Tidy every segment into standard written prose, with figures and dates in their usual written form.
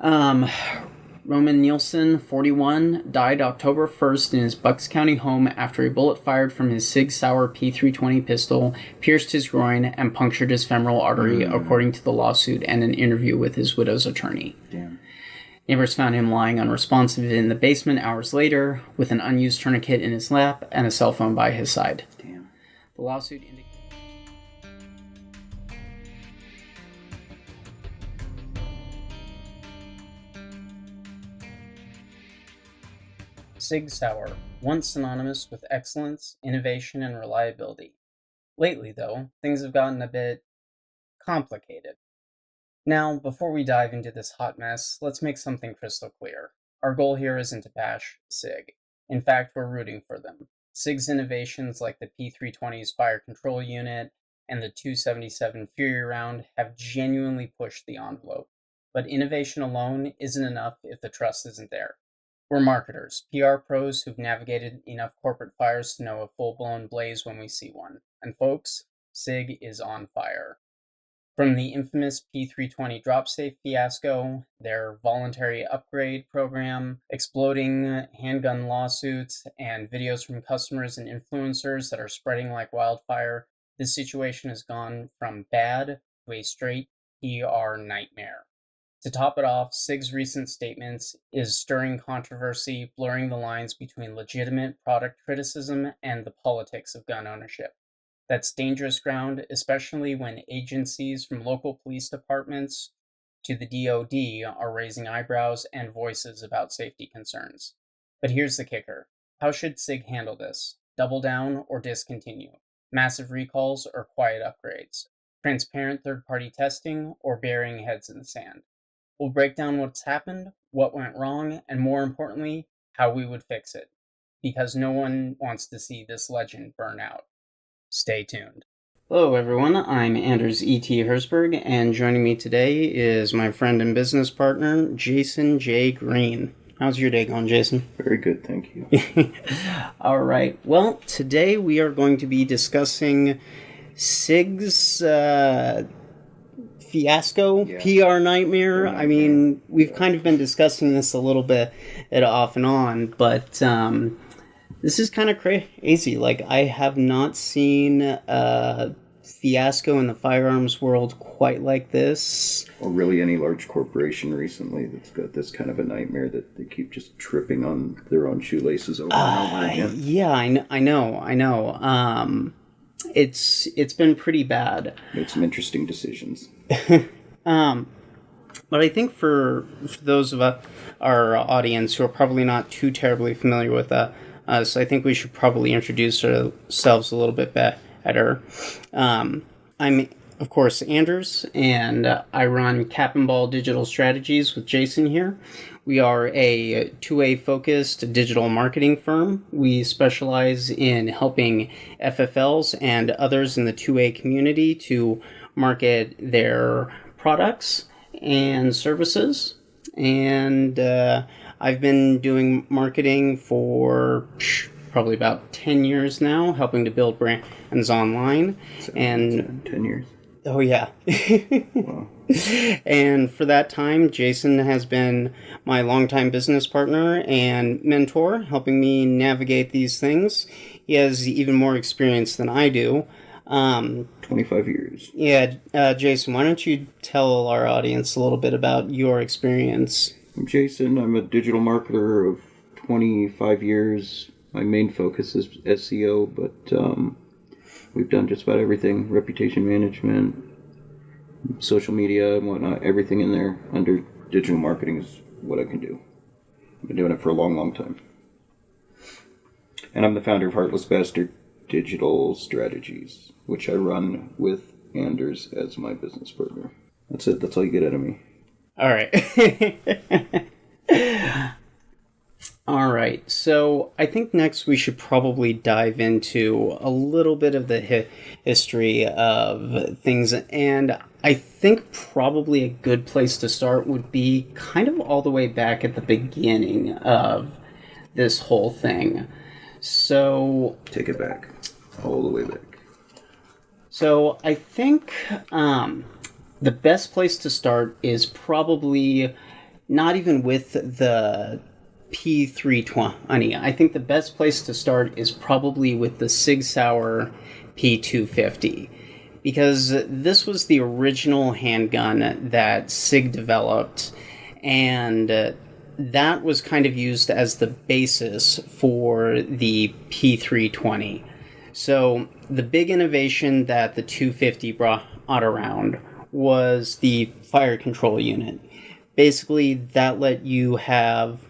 Um, Roman Nielsen, 41, died October 1st in his Bucks County home after a bullet fired from his SIG Sauer P320 pistol pierced his groin and punctured his femoral artery, according to the lawsuit and an interview with his widow's attorney. Damn. Neighbors found him lying unresponsive in the basement hours later, with an unused tourniquet in his lap and a cell phone by his side. Damn. The lawsuit indicates SIG Sauer, once synonymous with excellence, innovation, and reliability. Lately, though, things have gotten a bit complicated. Now, before we dive into this hot mess, let's make something crystal clear. Our goal here isn't to bash SIG. In fact, we're rooting for them. SIG's innovations like the P320's fire control unit and the 277 Fury round have genuinely pushed the envelope. But innovation alone isn't enough if the trust isn't there. We're marketers, PR pros who've navigated enough corporate fires to know a full-blown blaze when we see one. And folks, SIG is on fire. From the infamous P320 drop-safe fiasco, their voluntary upgrade program, exploding handgun lawsuits, and videos from customers and influencers that are spreading like wildfire, this situation has gone from bad to a straight PR nightmare. To top it off, SIG's recent statements is stirring controversy, blurring the lines between legitimate product criticism and the politics of gun ownership. That's dangerous ground, especially when agencies from local police departments to the DoD are raising eyebrows and voices about safety concerns. But here's the kicker. How should SIG handle this? Double down or discontinue? Massive recalls or quiet upgrades? Transparent third-party testing or burying heads in the sand? We'll break down what's happened, what went wrong, and more importantly, how we would fix it. Because no one wants to see this legend burn out. Stay tuned. Hello everyone, I'm Anders E.T. Herzberg, and joining me today is my friend and business partner, Jason J. Green. How's your day going, Jason? Very good, thank you. Alright, well, today we are going to be discussing SIG's fiasco, PR nightmare. I mean, we've kind of been discussing this a little bit off and on, but this is kind of crazy. Like, I have not seen a fiasco in the firearms world quite like this. Or really any large corporation recently that's got this kind of a nightmare that they keep just tripping on their own shoelaces over and over again. Yeah, I know. It's been pretty bad. Made some interesting decisions. But I think for those of our audience who are probably not too terribly familiar with us, I think we should probably introduce ourselves a little bit better. I'm, of course, Anders, and I run Cap and Ball Digital Strategies with Jason here. We are a 2A focused digital marketing firm. We specialize in helping FFLs and others in the 2A community to market their products and services. And I've been doing marketing for probably about 10 years now, helping to build brands online. And 10 years. Oh, yeah. Wow. And for that time, Jason has been my longtime business partner and mentor, helping me navigate these things. He has even more experience than I do. 25 years. Yeah, Jason, why don't you tell our audience a little bit about your experience? I'm Jason. I'm a digital marketer of 25 years. My main focus is SEO, but we've done just about everything. Reputation management, social media, and whatnot. Everything in there under digital marketing is what I can do. I've been doing it for a long, long time. And I'm the founder of Heartless Bastard Digital Strategies, which I run with Anders as my business partner. That's it. That's all you get out of me. All right. All right. So I think next we should probably dive into a little bit of the history of things. And I think probably a good place to start would be kind of all the way back at the beginning of this whole thing. So take it back. All the way back. So I think the best place to start is probably not even with the P320. I think the best place to start is probably with the SIG Sauer P250, because this was the original handgun that SIG developed, and that was kind of used as the basis for the P320. So the big innovation that the 250 brought around was the fire control unit. Basically, that let you have,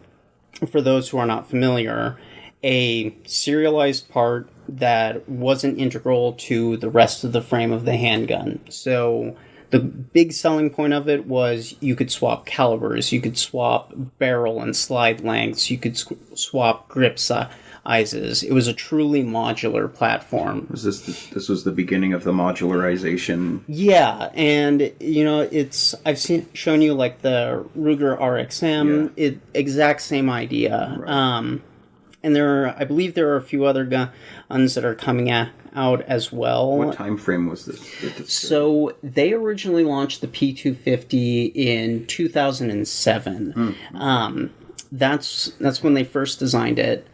for those who are not familiar, a serialized part that wasn't integral to the rest of the frame of the handgun. So the big selling point of it was you could swap calibers, you could swap barrel and slide lengths, you could swap grip sizes. It was a truly modular platform. Was this was the beginning of the modularization? Yeah, and I've shown you like the Ruger RXM, exact same idea. Right. And I believe there are a few other guns that are coming out as well. What time frame was this? So they originally launched the P250 in 2007. Mm-hmm. That's when they first designed it.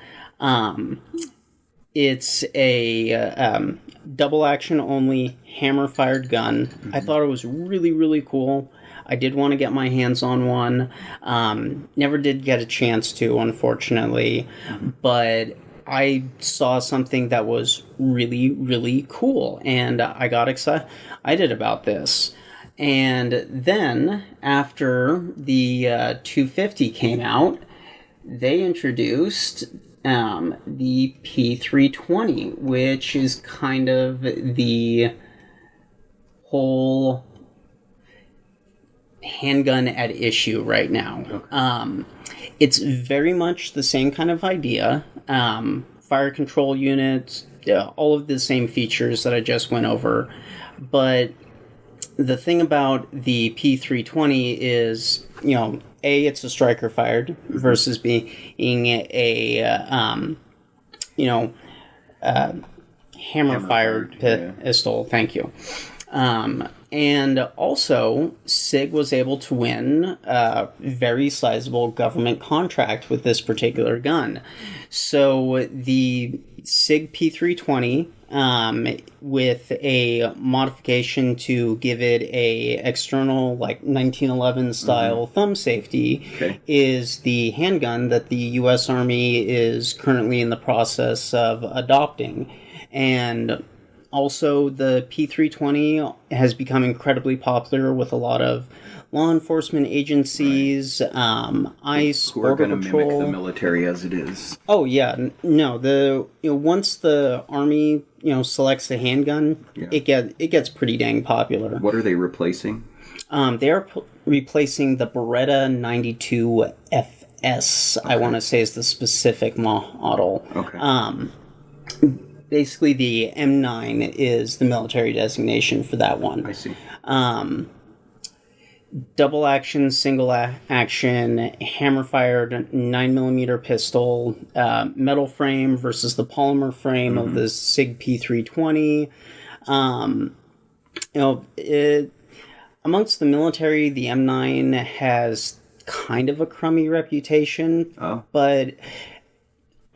It's a double action only hammer fired gun. Mm-hmm. I thought it was really, really cool. I did want to get my hands on one. Never did get a chance to, unfortunately. Mm-hmm. But I saw something that was really, really cool, and I got excited about this. And then, after the 250 came out, they introduced the P320, which is kind of the whole handgun at issue right now. Okay. It's very much the same kind of idea. Fire control units, all of the same features that I just went over. But the thing about the P320 is, it's a striker fired versus being a hammer fired pistol. Thank you. And also, SIG was able to win a very sizable government contract with this particular gun. So the SIG P320, with a modification to give it a external, like 1911 style thumb safety, is the handgun that the U.S. Army is currently in the process of adopting. And also, the P320 has become incredibly popular with a lot of law enforcement agencies, ICE, who are Border going to Patrol. mimic the military as it is. Oh yeah, no. Once the Army selects a handgun, it gets pretty dang popular. What are they replacing? They are replacing the Beretta 92 FS. I want to say is the specific model. Okay. Basically, the M9 is the military designation for that one. I see. Double action, single action, hammer-fired 9mm pistol, metal frame versus the polymer frame of the SIG P320. Amongst the military, the M9 has kind of a crummy reputation, but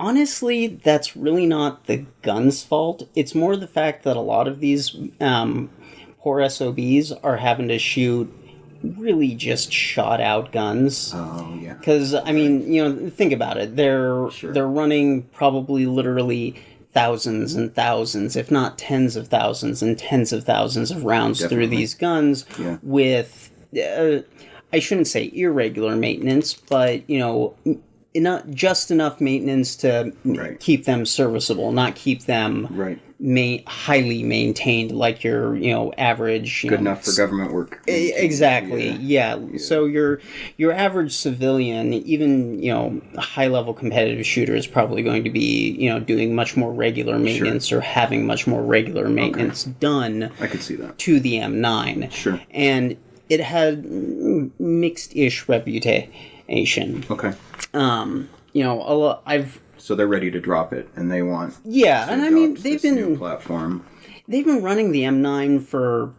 honestly, that's really not the gun's fault. It's more the fact that a lot of these poor SOBs are having to shoot really just shot out guns. Oh, yeah. Because, think about it. They're running probably literally thousands and thousands, if not tens of thousands and tens of thousands of rounds through these guns with, I shouldn't say irregular maintenance, but, just enough maintenance to keep them serviceable, not keep them highly maintained like your average. Good enough for government work. Exactly. Yeah. So your average civilian, even high level competitive shooter, is probably going to be doing much more regular maintenance or having much more regular maintenance done. I could see that to the M9. Sure. And it had mixed-ish reputation. Okay. So they're ready to drop it, and they want. Yeah, and they've been new platform. They've been running the M9 for,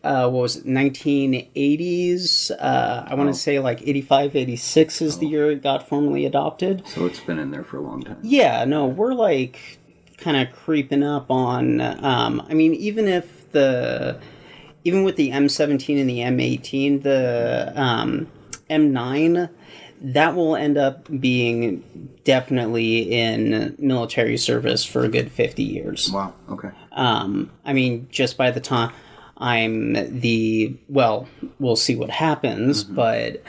what was it, 1980s? I want to say like 85, 86 is the year it got formally adopted. So it's been in there for a long time. Yeah, no, we're like kind of creeping up on, I mean, even with the M17 and the M18, the M9, that will end up being definitely in military service for a good 50 years. Wow, okay. I mean, just by the time we'll see what happens, but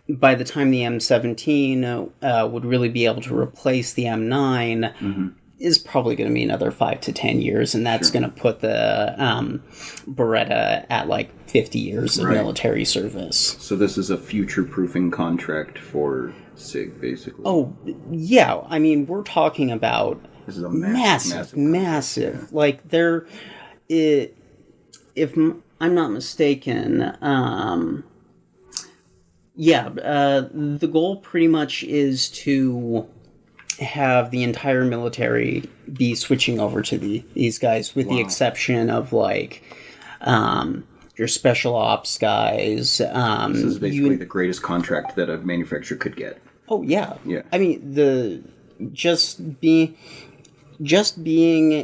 by the time the M17 would really be able to replace the M9, is probably going to be another 5 to 10 years, and that's going to put the Beretta at like 50 years of military service. So this is a future-proofing contract for SIG, basically. Oh, yeah. I mean, we're talking about this is a massive. Yeah. Like, if I'm not mistaken, the goal pretty much is to have the entire military be switching over to these guys, with the exception of like your special ops guys. This is basically the greatest contract that a manufacturer could get. Oh yeah, yeah. I mean, just being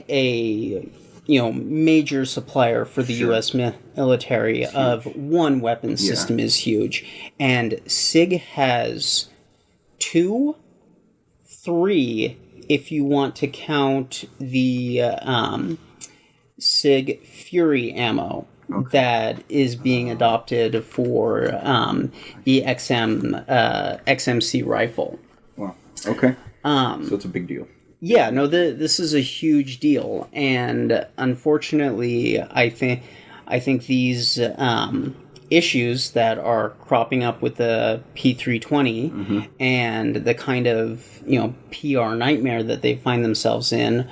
a major supplier for the U.S. military of one weapon system is huge, and SIG has 2, 3, if you want to count the SIG Fury ammo that is being adopted for the XMC rifle. Wow. Okay. So it's a big deal. Yeah, no, this is a huge deal, and unfortunately, I think these issues that are cropping up with the P320 and the kind of PR nightmare that they find themselves in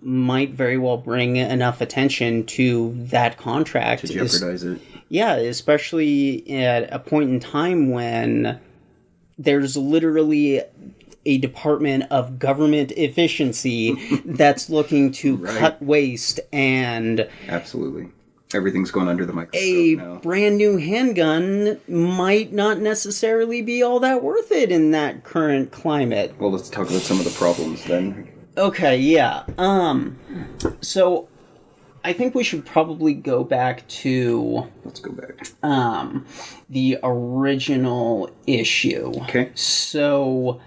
might very well bring enough attention to that contract to jeopardize it. Yeah, especially at a point in time when there's literally a Department of Government Efficiency that's looking to cut waste, and absolutely everything's going under the microscope now. Brand new handgun might not necessarily be all that worth it in that current climate. Well, let's talk about some of the problems then. Okay, yeah. So I think we should probably go back to... Let's go back. The original issue. Okay. So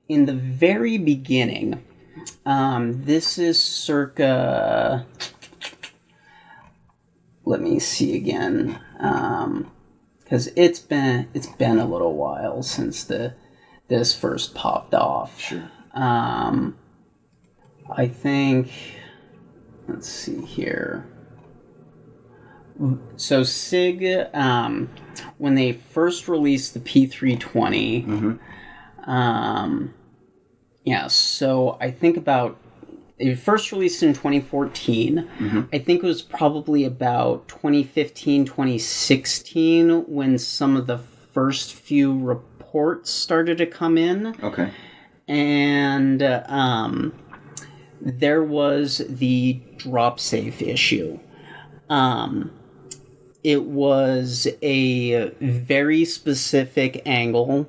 in the very beginning, this is circa... Let me see again, because it's been a little while since this first popped off. Sure. I think, let's see here. So SIG, when they first released the P320, so I think about. It first released in 2014. I think it was probably about 2015, 2016 when some of the first few reports started to come in. Okay. And there was the drop safe issue. It was a very specific angle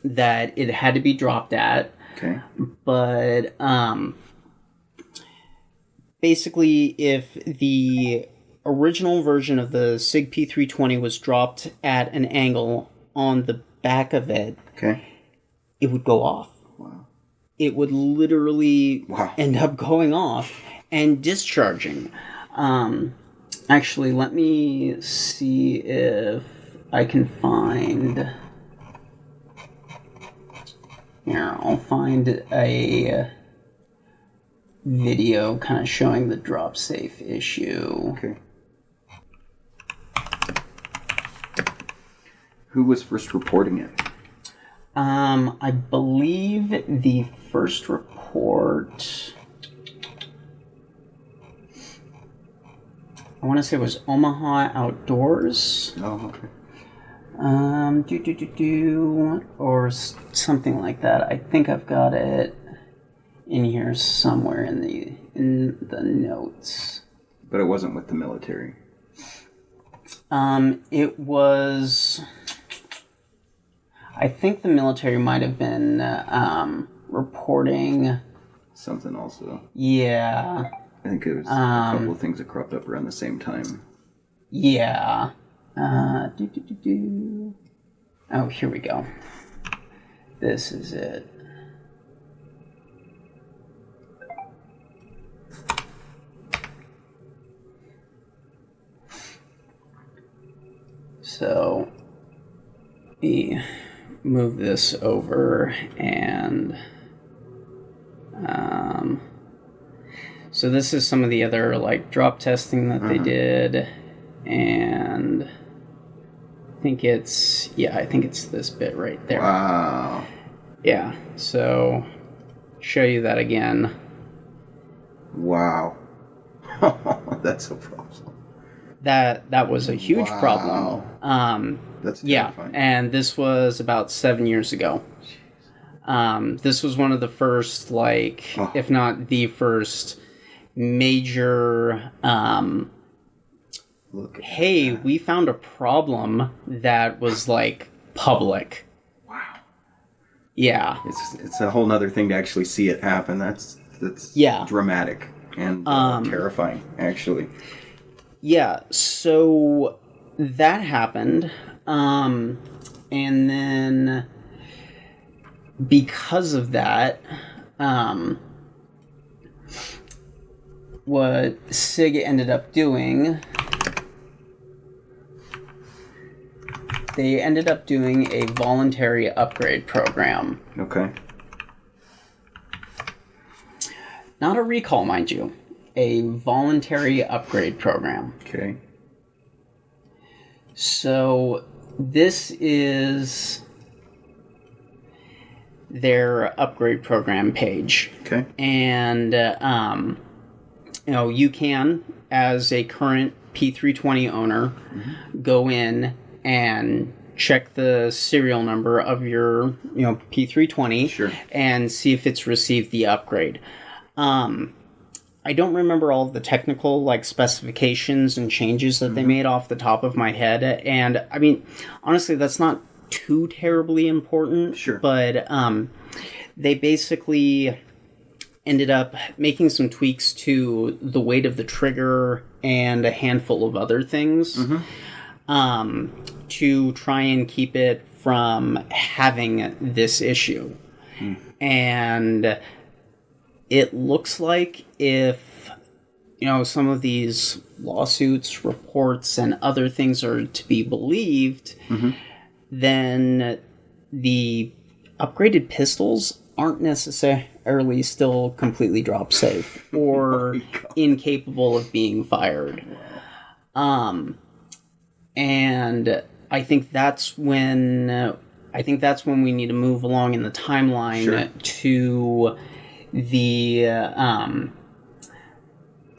that it had to be dropped at. Okay. But basically, if the original version of the SIG P320 was dropped at an angle on the back of it, it would go off. Wow. It would literally end up going off and discharging. Actually, let me see if I can find... Here, I'll find a video kind of showing the drop safe issue. Okay. Who was first reporting it? I believe the first report... I want to say it was Omaha Outdoors. Oh, okay. Or something like that. I think I've got it in here somewhere in in the notes. But it wasn't with the military. It was... I think the military might have been reporting... Something also. Yeah. I think it was a couple of things that cropped up around the same time. Yeah. Oh, here we go. This is it. So, we move this over and... so this is some of the other, like, drop testing that they did, and I think it's this bit right there. Wow. Yeah, so show you that again. Wow. That's a problem. That was a huge problem. That's terrifying. And this was about 7 years ago. This was one of the first, if not the first major, we found a problem that was, public. Wow. Yeah. It's a whole nother thing to actually see it happen. That's dramatic and terrifying, actually. Yeah, so that happened, and then because of that, what SIG ended up doing, they ended up doing a voluntary upgrade program. Okay. Not a recall, mind you. A voluntary upgrade program. Okay. So this is their upgrade program page. Okay. And, you can, as a current P320 owner, go in and check the serial number of your, P320 Sure. and see if it's received the upgrade. I don't remember all of the technical, specifications and changes that they made off the top of my head. And, I mean, honestly, that's not too terribly important. Sure. But they basically ended up making some tweaks to the weight of the trigger and a handful of other things to try and keep it from having this issue. And it looks like if, some of these lawsuits, reports, and other things are to be believed, then the upgraded pistols aren't necessarily still completely drop safe or incapable of being fired. And I think that's when we need to move along in the timeline to the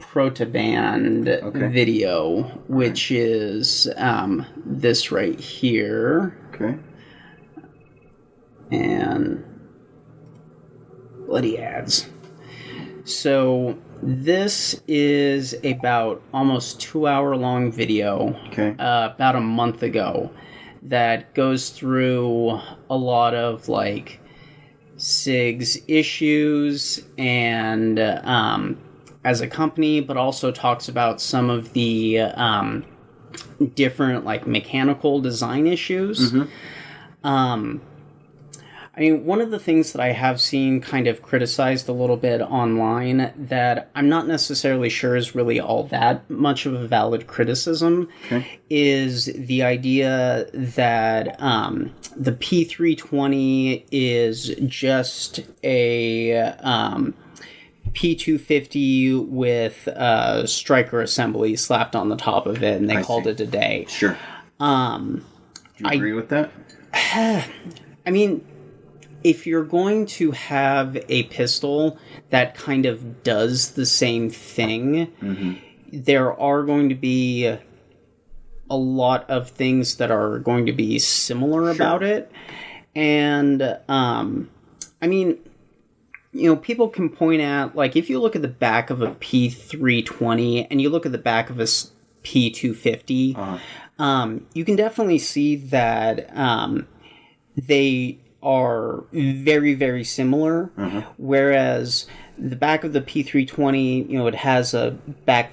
Protoband video, which is this right here. Okay. And bloody ads. So this is about almost 2 hour long video about a month ago that goes through a lot of SIG's issues and as a company, but also talks about some of the different mechanical design issues. I mean, one of the things that I have seen kind of criticized a little bit online that I'm not necessarily sure is really all that much of a valid criticism is the idea that the P320 is just a P250 with striker assembly slapped on the top of it, and they called it a day. Sure. Do you agree with that? I mean, if you're going to have a pistol that kind of does the same thing, there are going to be a lot of things that are going to be similar about it. And, I mean, people can point out, like, if you look at the back of a P320 and you look at the back of a P250, you can definitely see that they are very, very similar. Whereas the back of the P320, it has a back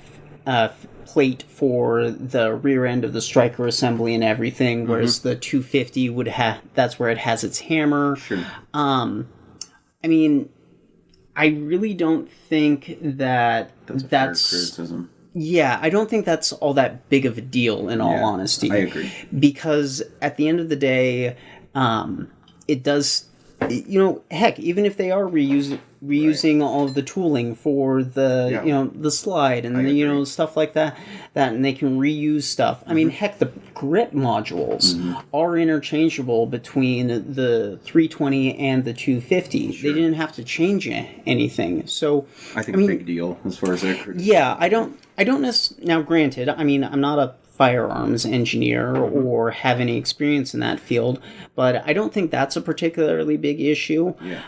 plate for the rear end of the striker assembly and everything, whereas the 250 would have, that's where it has its hammer. Sure. I mean, I really don't think that's a fair criticism. Yeah, I don't think that's all that big of a deal, in all honesty. I agree. Because at the end of the day, it does, heck, even if they are reusing all of the tooling for the, the slide and stuff like that, and they can reuse stuff. I mean, heck, the grip modules are interchangeable between the 320 and the 250. Sure. They didn't have to change anything. So I think big deal as far as that. Yeah, I don't necessarily, now granted, I mean, I'm not a firearms engineer or have any experience in that field, but I don't think that's a particularly big issue. Yeah.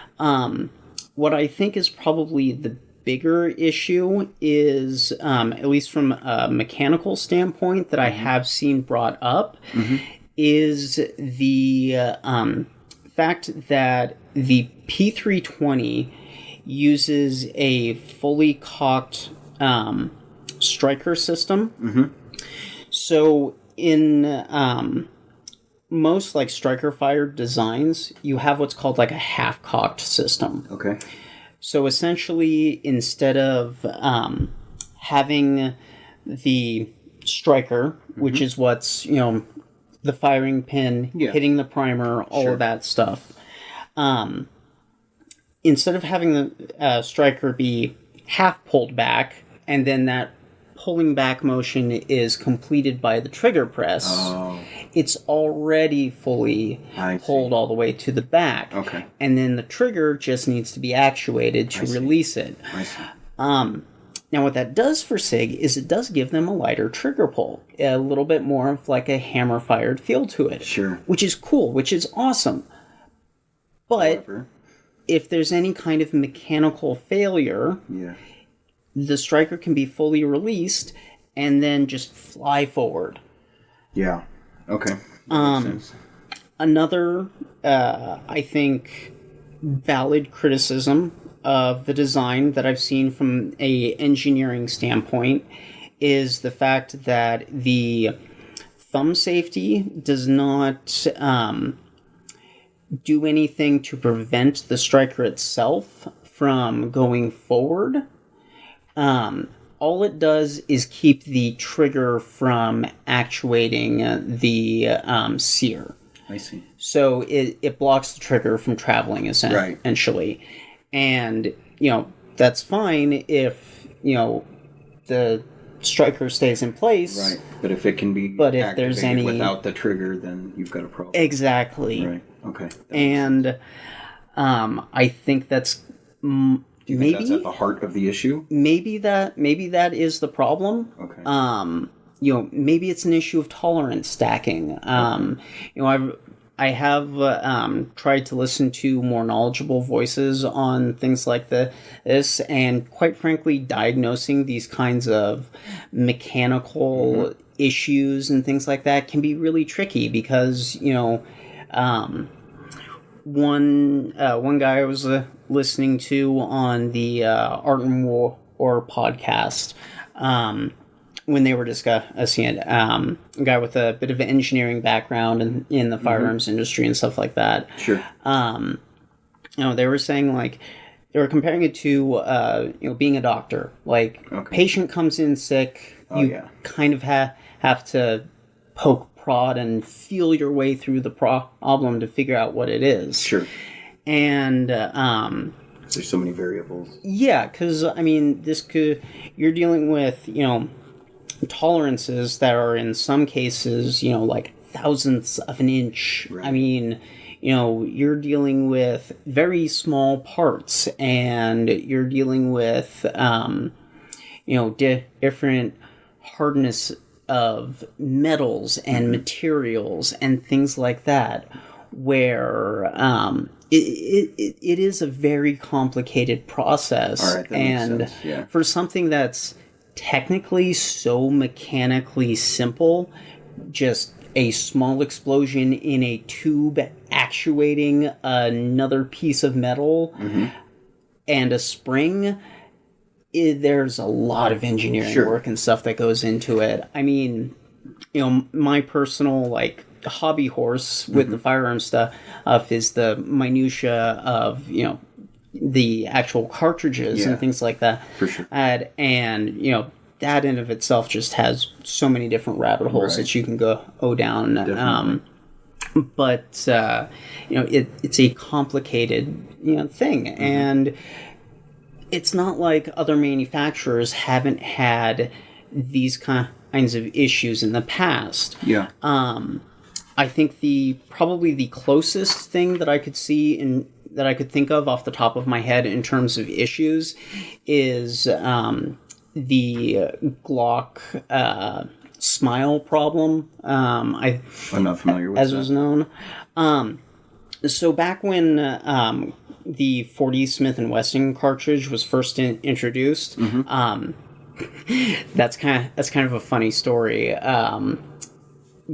What I think is probably the bigger issue is, at least from a mechanical standpoint that I have seen brought up, is the fact that the P320 uses a fully cocked striker system. So in most like striker fired designs, you have what's called like a half-cocked system. Okay. So essentially, instead of having the striker, which is what's, the firing pin, hitting the primer, all of that stuff, instead of having the striker be half pulled back, and then that pulling back motion is completed by the trigger press, it's already fully pulled all the way to the back. Okay. And then the trigger just needs to be actuated to release it. I see. Now what that does for SIG is it does give them a lighter trigger pull, a little bit more of like a hammer-fired feel to it. Sure. Which is cool, which is awesome. But if there's any kind of mechanical failure, the striker can be fully released and then just fly forward. Yeah. Okay. That makes sense. Another, I think, valid criticism of the design that I've seen from a engineering standpoint is the fact that the thumb safety does not do anything to prevent the striker itself from going forward. All it does is keep the trigger from actuating the sear. I see. So it blocks the trigger from traveling essentially. And, that's fine if, the striker stays in place. Right. But if it can be if there's any without the trigger, then you've got a problem. Exactly. Right. Okay. And I think that's... Do you think that's at the heart of the issue? Maybe that is the problem. Okay. Maybe it's an issue of tolerance stacking. I have tried to listen to more knowledgeable voices on things like this, and quite frankly, diagnosing these kinds of mechanical issues and things like that can be really tricky because, one guy I was listening to on the Art and War podcast, when they were discussing it, a guy with a bit of an engineering background in the firearms industry and stuff like that. Sure. They were saying, like, they were comparing it to, being a doctor. Like, patient comes in sick, kind of have to poke, prod, and feel your way through the problem to figure out what it is. Sure. And, there's so many variables. Yeah, because, you're dealing with, tolerances that are in some cases, like thousandths of an inch. Right. You're dealing with very small parts, and you're dealing with, different hardness of metals and materials and things like that, where it is a very complicated process. All right, that makes sense. Yeah. For something that's technically so mechanically simple, just a small explosion in a tube actuating another piece of metal and a spring, there's a lot of engineering work and stuff that goes into it. I mean, my personal, like, hobby horse with the firearm stuff is the minutia of, the actual cartridges and things like that. For sure. And that in of itself just has so many different rabbit holes that you can go down. But it's a complicated thing, and it's not like other manufacturers haven't had these kinds of issues in the past. Yeah. I think probably the closest thing that I could see that I could think of off the top of my head in terms of issues is the Glock smile problem. I'm not familiar with as that. was known. So back when the 40 Smith & Wesson cartridge was first introduced, that's kind of a funny story.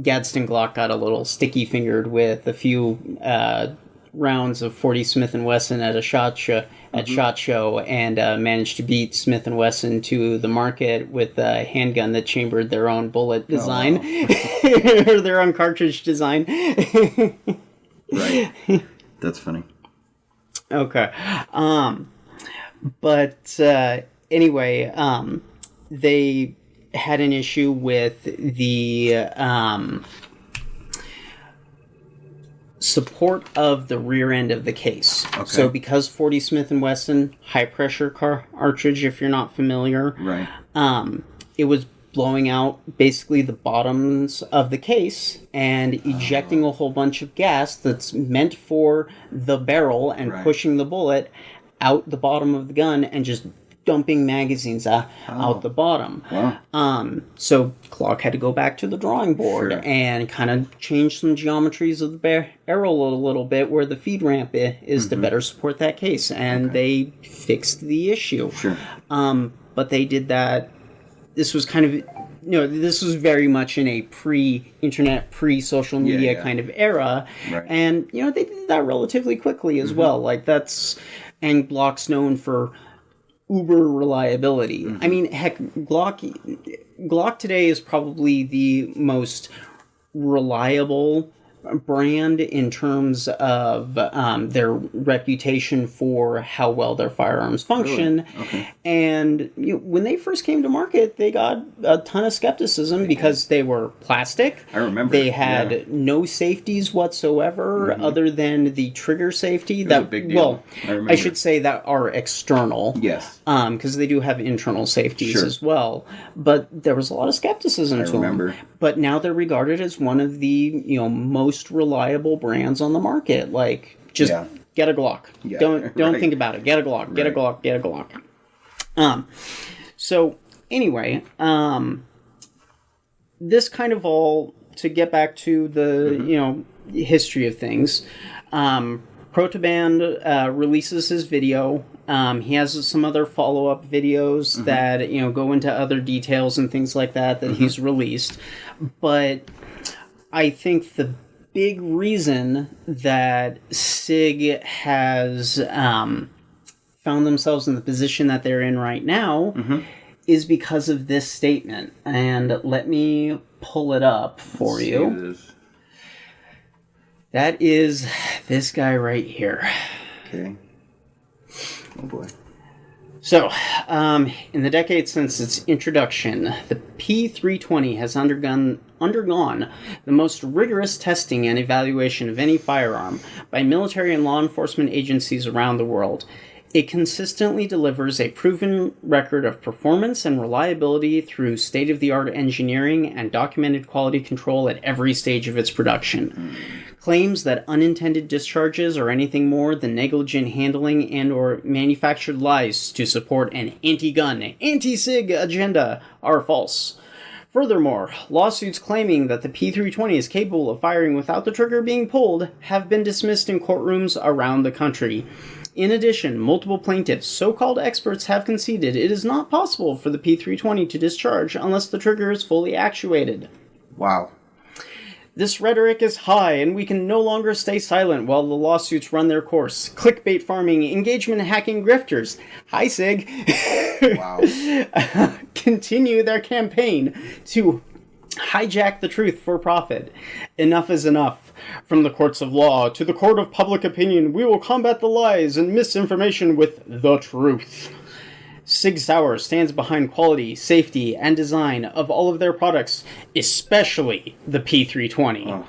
Gadsden Glock got a little sticky fingered with a few rounds of 40 Smith & Wesson at a SHOT Show, and managed to beat Smith & Wesson to the market with a handgun that chambered their own bullet design, or their own cartridge design. Right. That's funny. Okay. But anyway, they had an issue with the support of the rear end of the case. Okay. So because 40 Smith & Wesson, high pressure cartridge, if you're not familiar, right. It was blowing out basically the bottoms of the case and ejecting a whole bunch of gas that's meant for the barrel and pushing the bullet out the bottom of the gun and just dumping magazines out the bottom. Wow. So Glock had to go back to the drawing board and kind of change some geometries of the barrel a little bit where the feed ramp is to better support that case. And they fixed the issue. Sure. But they did that. This was kind of, this was very much in a pre-internet, pre-social media kind of era. Right. And, they did that relatively quickly as well. Like, and Glock's known for uber reliability. I mean, heck, Glock today is probably the most reliable brand in terms of their reputation for how well their firearms function. Really? Okay. And when they first came to market, they got a ton of skepticism because they were plastic. I remember. They had no safeties whatsoever other than the trigger safety. That was a big deal. Well, I should say that are external. Yes. Because they do have internal safeties as well. But there was a lot of skepticism to them. But now they're regarded as one of the most reliable brands on the market. Like, just get a Glock. Yeah. Don't think about it. Get a Glock. Get a Glock. Get a Glock. So anyway, this kind of all to get back to the history of things. Protoband releases his video. He has some other follow-up videos that go into other details and things like that he's released. But I think the big reason that SIG has found themselves in the position that they're in right now is because of this statement. And let me pull it up for you. That is this guy right here. Okay. Oh boy. So, in the decades since its introduction, the P320 has undergone the most rigorous testing and evaluation of any firearm by military and law enforcement agencies around the world. It consistently delivers a proven record of performance and reliability through state-of-the-art engineering and documented quality control at every stage of its production. Claims that unintended discharges are anything more than negligent handling and or manufactured lies to support an anti-gun, anti-SIG agenda are false. Furthermore, lawsuits claiming that the P320 is capable of firing without the trigger being pulled have been dismissed in courtrooms around the country. In addition, multiple plaintiffs, so-called experts, have conceded it is not possible for the P320 to discharge unless the trigger is fully actuated. Wow. This rhetoric is high, and we can no longer stay silent while the lawsuits run their course. Clickbait farming, engagement hacking grifters, hi SIG, Wow. continue their campaign to hijack the truth for profit. Enough is enough. From the courts of law to the court of public opinion, we will combat the lies and misinformation with the truth. SIG Sauer stands behind quality, safety, and design of all of their products, especially the P320. Oh.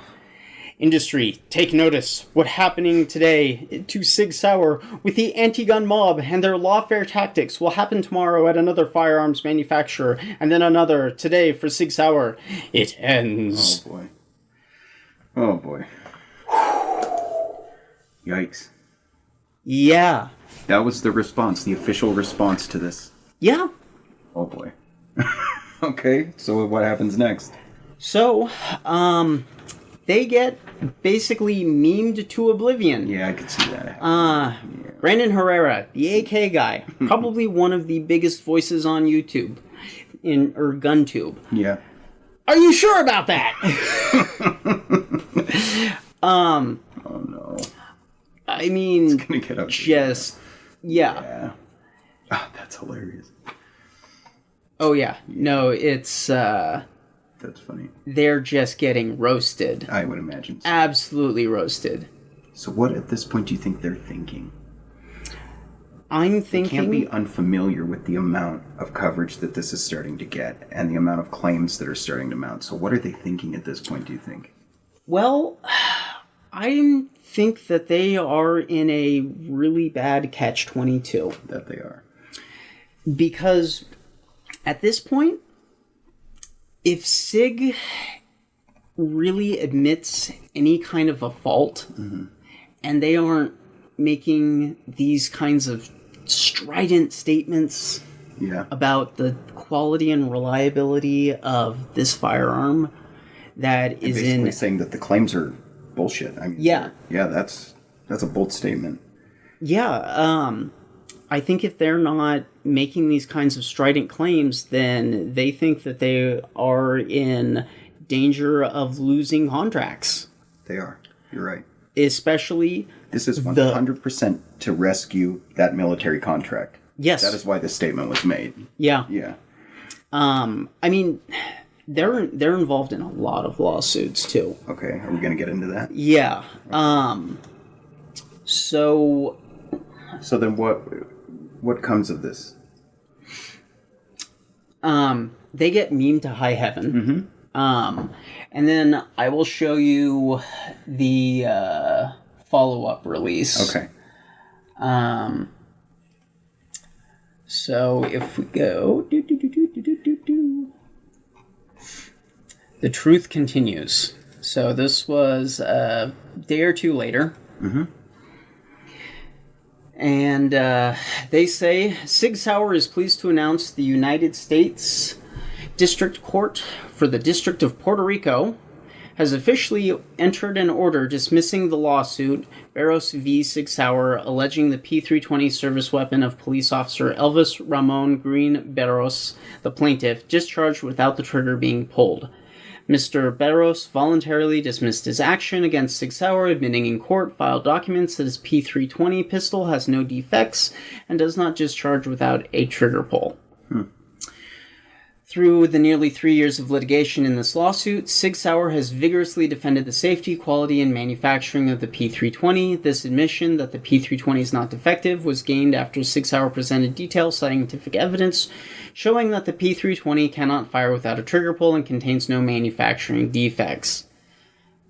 Industry, take notice. What's happening today to SIG Sauer with the anti-gun mob and their lawfare tactics will happen tomorrow at another firearms manufacturer, and then another today for SIG Sauer. It ends. Oh boy. Oh boy. Yikes. Yeah. That was the response, the official response to this. Yeah. Oh boy. Okay, so what happens next? So, they get basically memed to oblivion. Yeah, I could see that. Brandon Herrera, the AK guy, probably one of the biggest voices on YouTube, or GunTube. Yeah. Are you sure about that? Oh no. I mean, It's gonna get up. just, yeah. Yeah. Ah, that's hilarious. Oh yeah. No, it's, That's funny. they're just getting roasted. I would imagine so. Absolutely roasted. So what at this point do you think they're thinking? I'm They thinking... can't be unfamiliar with the amount of coverage that this is starting to get and the amount of claims that are starting to mount. So what are they thinking at this point, do you think? Well, I think that they are in a really bad catch-22. That they are. Because at this point, if SIG really admits any kind of a fault, and they aren't making these kinds of strident statements Yeah. about the quality and reliability of this firearm that is Basically in... saying that the claims are bullshit. I mean, Yeah. Yeah, that's a bold statement. Yeah, I think if they're not making these kinds of strident claims, then they think that they are in danger of losing contracts. They are. You're right. Especially... This is 100% to rescue that military contract. Yes. That is why this statement was made. Yeah. Yeah. I mean, they're involved in a lot of lawsuits, too. Okay, are we going to get into that? Yeah. So then what comes of this? they get memed to high heaven. And then I will show you the follow-up release. Okay. So if we go... The truth continues. So this was a day or two later. And they say, SIG Sauer is pleased to announce the United States District Court for the District of Puerto Rico has officially entered an order dismissing the lawsuit Barros v. SIG Sauer, alleging the P320 service weapon of police officer Elvis Ramon Green Barros, the plaintiff, discharged without the trigger being pulled. Mr. Barros voluntarily dismissed his action against SIG Sauer, admitting in court filed documents that his P320 pistol has no defects and does not discharge without a trigger pull. Through the nearly 3 years of litigation in this lawsuit, SIG Sauer has vigorously defended the safety, quality, and manufacturing of the P320. This admission that the P320 is not defective was gained after SIG Sauer presented detailed scientific evidence showing that the P320 cannot fire without a trigger pull and contains no manufacturing defects.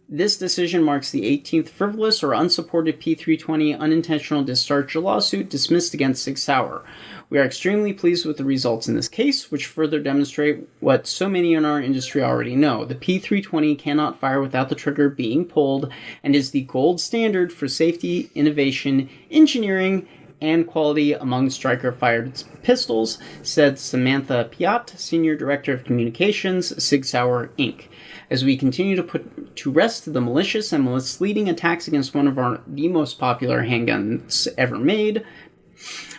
This decision marks the 18th frivolous or unsupported P320 unintentional discharge lawsuit dismissed against SIG Sauer. We are extremely pleased with the results in this case, which further demonstrate what so many in our industry already know. The P320 cannot fire without the trigger being pulled and is the gold standard for safety, innovation, engineering, and quality among striker-fired pistols, said Samantha Piat, Senior Director of Communications, SIG Sauer, Inc. As we continue to put to rest the malicious and misleading attacks against one of the most popular handguns ever made,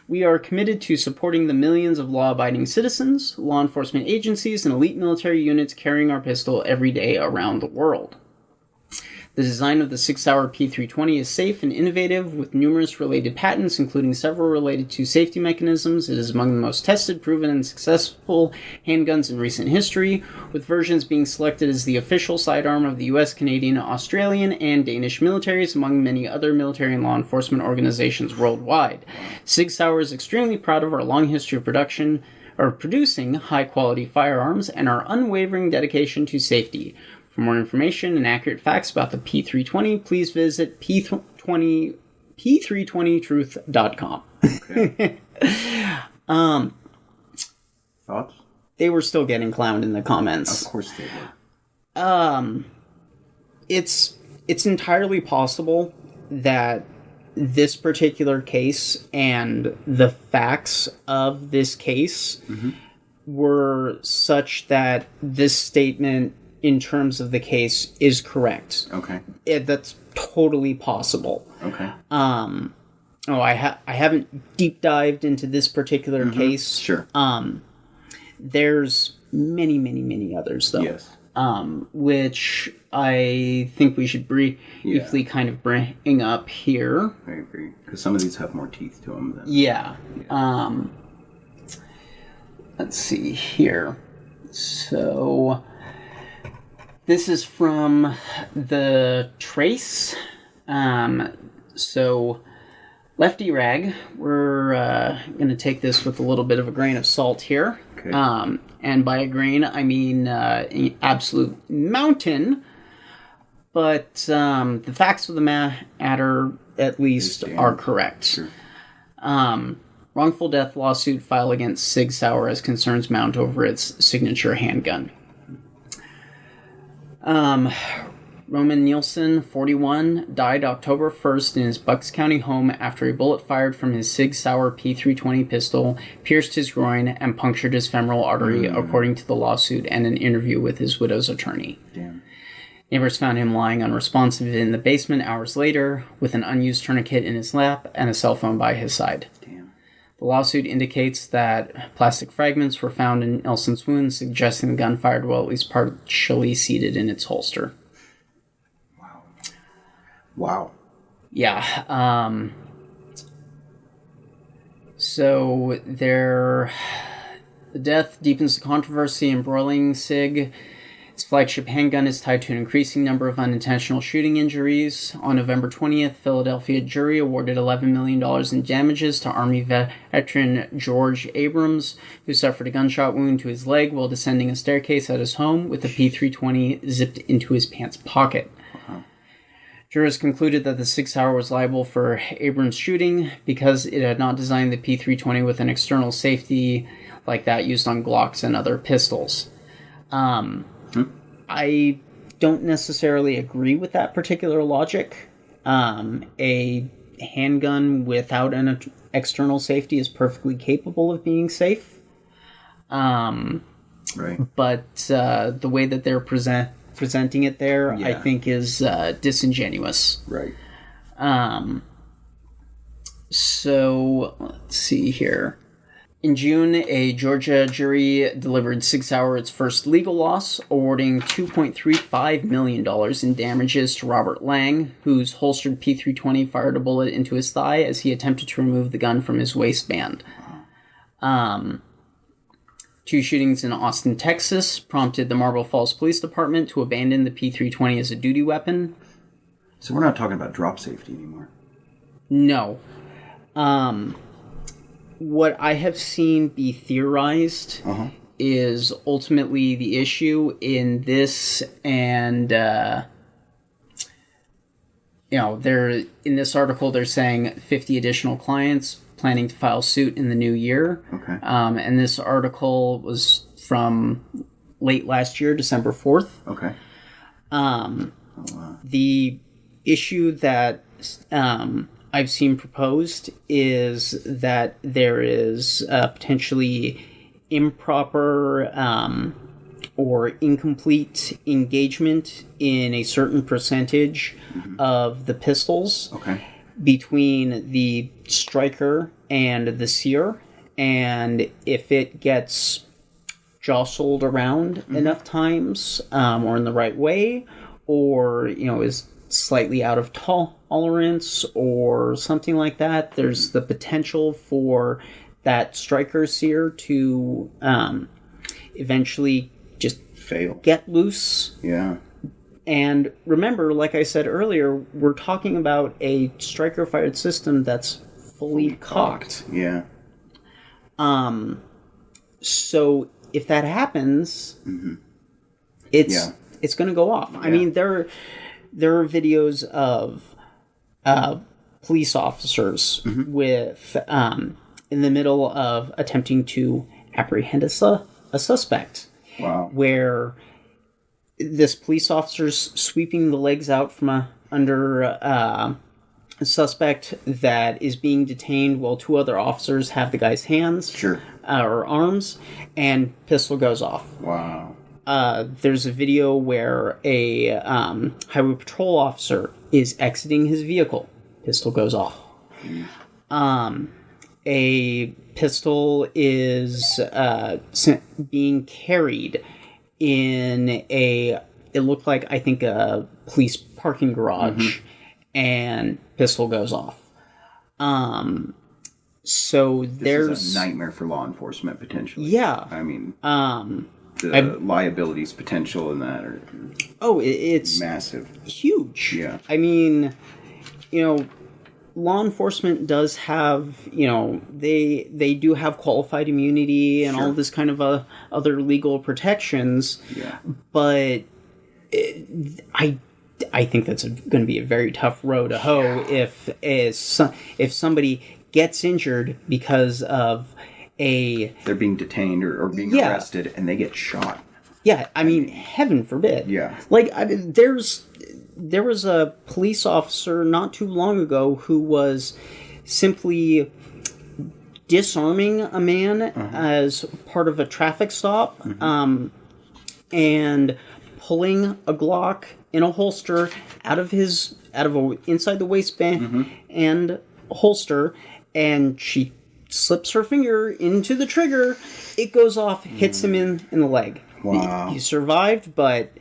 we are committed to supporting the millions of law-abiding citizens, law enforcement agencies, and elite military units carrying our pistol every day around the world. The design of the SIG Sauer P320 is safe and innovative, with numerous related patents, including several related to safety mechanisms. It is among the most tested, proven, and successful handguns in recent history, with versions being selected as the official sidearm of the US, Canadian, Australian, and Danish militaries, among many other military and law enforcement organizations worldwide. SIG Sauer is extremely proud of our long history of producing high-quality firearms and our unwavering dedication to safety. For more information and accurate facts about the P320, please visit p320truth.com. Okay. Thoughts? They were still getting clowned in the comments. Of course they were. It's entirely possible that this particular case and the facts of this case were such that this statement in terms of the case is correct. Okay. That's totally possible. Okay. I haven't deep dived into this particular case. Sure. There's many others though. Yes. Which I think we should briefly kind of bring up here. I agree, because some of these have more teeth to them than... Yeah. Let's see here. So this is from the Trace. So Lefty Rag, we're going to take this with a little bit of a grain of salt here. Okay. And by a grain, I mean an absolute mountain. But the facts of the matter, at least, are correct. Sure. Wrongful death lawsuit filed against SIG Sauer as concerns mount over its signature handgun. Roman Nielsen, 41, died October 1st in his Bucks County home after a bullet fired from his SIG Sauer P320 pistol pierced his groin and punctured his femoral artery, according to the lawsuit and an interview with his widow's attorney. Damn. Neighbors found him lying unresponsive in the basement hours later, with an unused tourniquet in his lap and a cell phone by his side. Damn. The lawsuit indicates that plastic fragments were found in Nelson's wound, suggesting the gun fired while at least partially seated in its holster. Wow. Yeah. So the death deepens the controversy embroiling SIG. Its flagship handgun is tied to an increasing number of unintentional shooting injuries. On November 20th, Philadelphia jury awarded $11 million in damages to Army veteran George Abrams, who suffered a gunshot wound to his leg while descending a staircase at his home with a P320 zipped into his pants pocket. Jurors concluded that the SIG Sauer was liable for Abrams' shooting because it had not designed the P320 with an external safety like that used on Glocks and other pistols. I don't necessarily agree with that particular logic. A handgun without an external safety is perfectly capable of being safe. Right. But the way that they're presenting it there, Yeah. I think, is disingenuous. Right. So, let's see here. In June, a Georgia jury delivered SIG Sauer its first legal loss, awarding $2.35 million in damages to Robert Lang, whose holstered P320 fired a bullet into his thigh as he attempted to remove the gun from his waistband. Two shootings in Austin, Texas, prompted the Marble Falls Police Department to abandon the P320 as a duty weapon. So we're not talking about drop safety anymore. No. What I have seen be theorized is ultimately the issue in this, and in this article they're saying 50 additional clients planning to file suit in the new year. Okay. And this article was from late last year, December 4th. Okay. The issue that I've seen proposed is that there is potentially improper or incomplete engagement in a certain percentage of the pistols between the striker and the sear, and if it gets jostled around enough times, or in the right way, or is slightly out of tolerance or something like that, there's the potential for that striker sear to eventually just fail, get loose. Yeah. And remember, like I said earlier, we're talking about a striker fired system that's fully cocked. Yeah. So if that happens, it's going to go off. Yeah. I mean, there are videos of police officers with in the middle of attempting to apprehend a suspect. Wow. Where this police officer's sweeping the legs out from under a suspect that is being detained while two other officers have the guy's hands or arms, and pistol goes off. Wow. There's a video where a highway patrol officer is exiting his vehicle. Pistol goes off. A pistol is being carried in it looked like, I think, a police parking garage, and pistol goes off. So this is a nightmare for law enforcement, potentially. Yeah. I mean, the liabilities potential in that are it's massive. Huge. Yeah. I mean, law enforcement does have, they do have qualified immunity and all this kind of other legal protections. Yeah. But I think that's going to be a very tough row to hoe if somebody gets injured because of they're being detained or being arrested and they get shot. Yeah, I mean, heaven forbid. Yeah. Like, there was a police officer not too long ago who was simply disarming a man as part of a traffic stop, and pulling a Glock in a holster out of inside the waistband and holster, and she slips her finger into the trigger. It goes off, hits him in the leg. Wow. He survived, but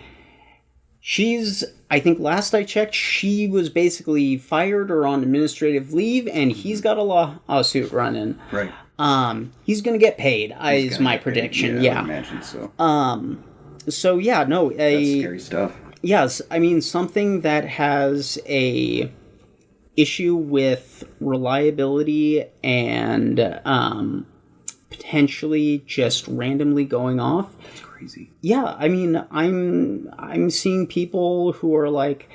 I think last I checked, she was basically fired or on administrative leave, and he's got a lawsuit running. Right. He's going to get paid, is my prediction. Yeah, I imagine so. So, yeah, no. That's scary stuff. Yes, I mean, something that has a issue with reliability and potentially just randomly going off. That's crazy. Yeah, I mean, I'm seeing people who are like,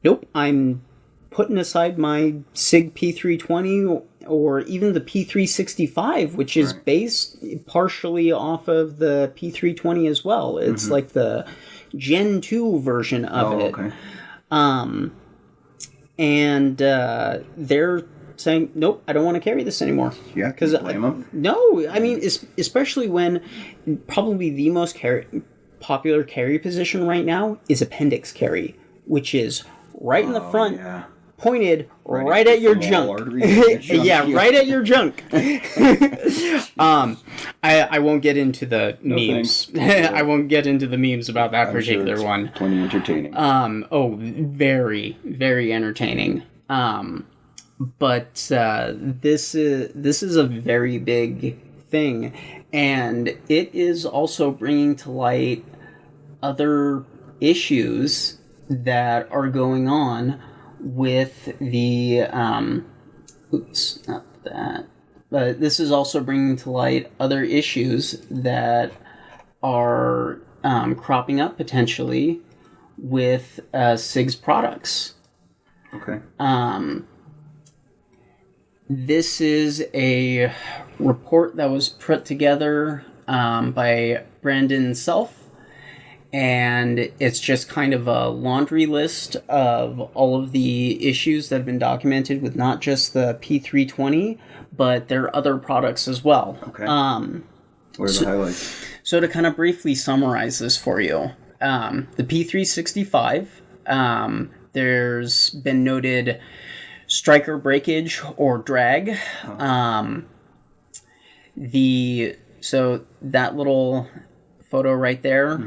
nope, I'm putting aside my SIG P320 or even the P365, which is based partially off of the P320 as well. It's like the Gen 2 version of it. Okay. And they're saying, nope, I don't want to carry this anymore. Yeah, because blame them. No, I mean, especially when probably the most popular carry position right now is appendix carry, which is right in the front, pointed right at your junk. Yeah, right at your junk. I won't get into the memes. I won't get into the memes about that particular one. Plenty entertaining. Very, very entertaining. But this is a very big thing, and it is also bringing to light other issues that are going on with the oops, not that. But this is also bringing to light other issues that are cropping up potentially with SIG's products. Okay. This is a report that was put together by Brandon Self, and it's just kind of a laundry list of all of the issues that have been documented with not just the P320, but their other products as well. Okay. What are the highlights? So to kind of briefly summarize this for you, the P365, there's been noted striker breakage or drag. So that little photo right there,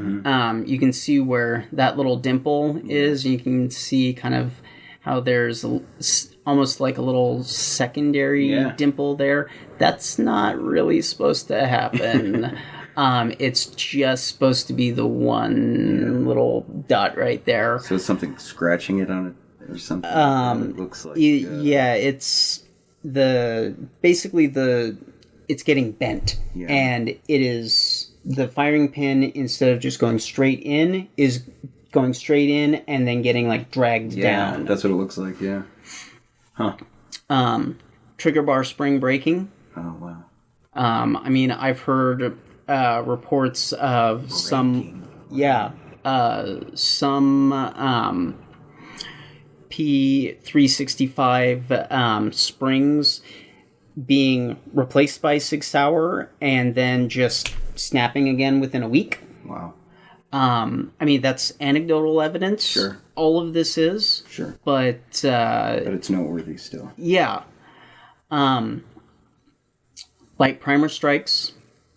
you can see where that little dimple is. You can see kind of how there's almost like a little secondary dimple there. That's not really supposed to happen. It's just supposed to be the one little dot right there. So it's something scratching it on it or something? It looks like... it's it's getting bent. Yeah. And it is... The firing pin, instead of just going straight in, is going straight in and then getting, like, dragged down. Yeah, that's what it looks like, yeah. Huh. Trigger bar spring breaking. Oh, wow. I mean, I've heard reports of some P365 springs being replaced by SIG Sauer and then just snapping again within a week. Wow. I mean, that's anecdotal evidence. Sure. All of this is. Sure. But it's noteworthy still. Yeah. Light primer strikes,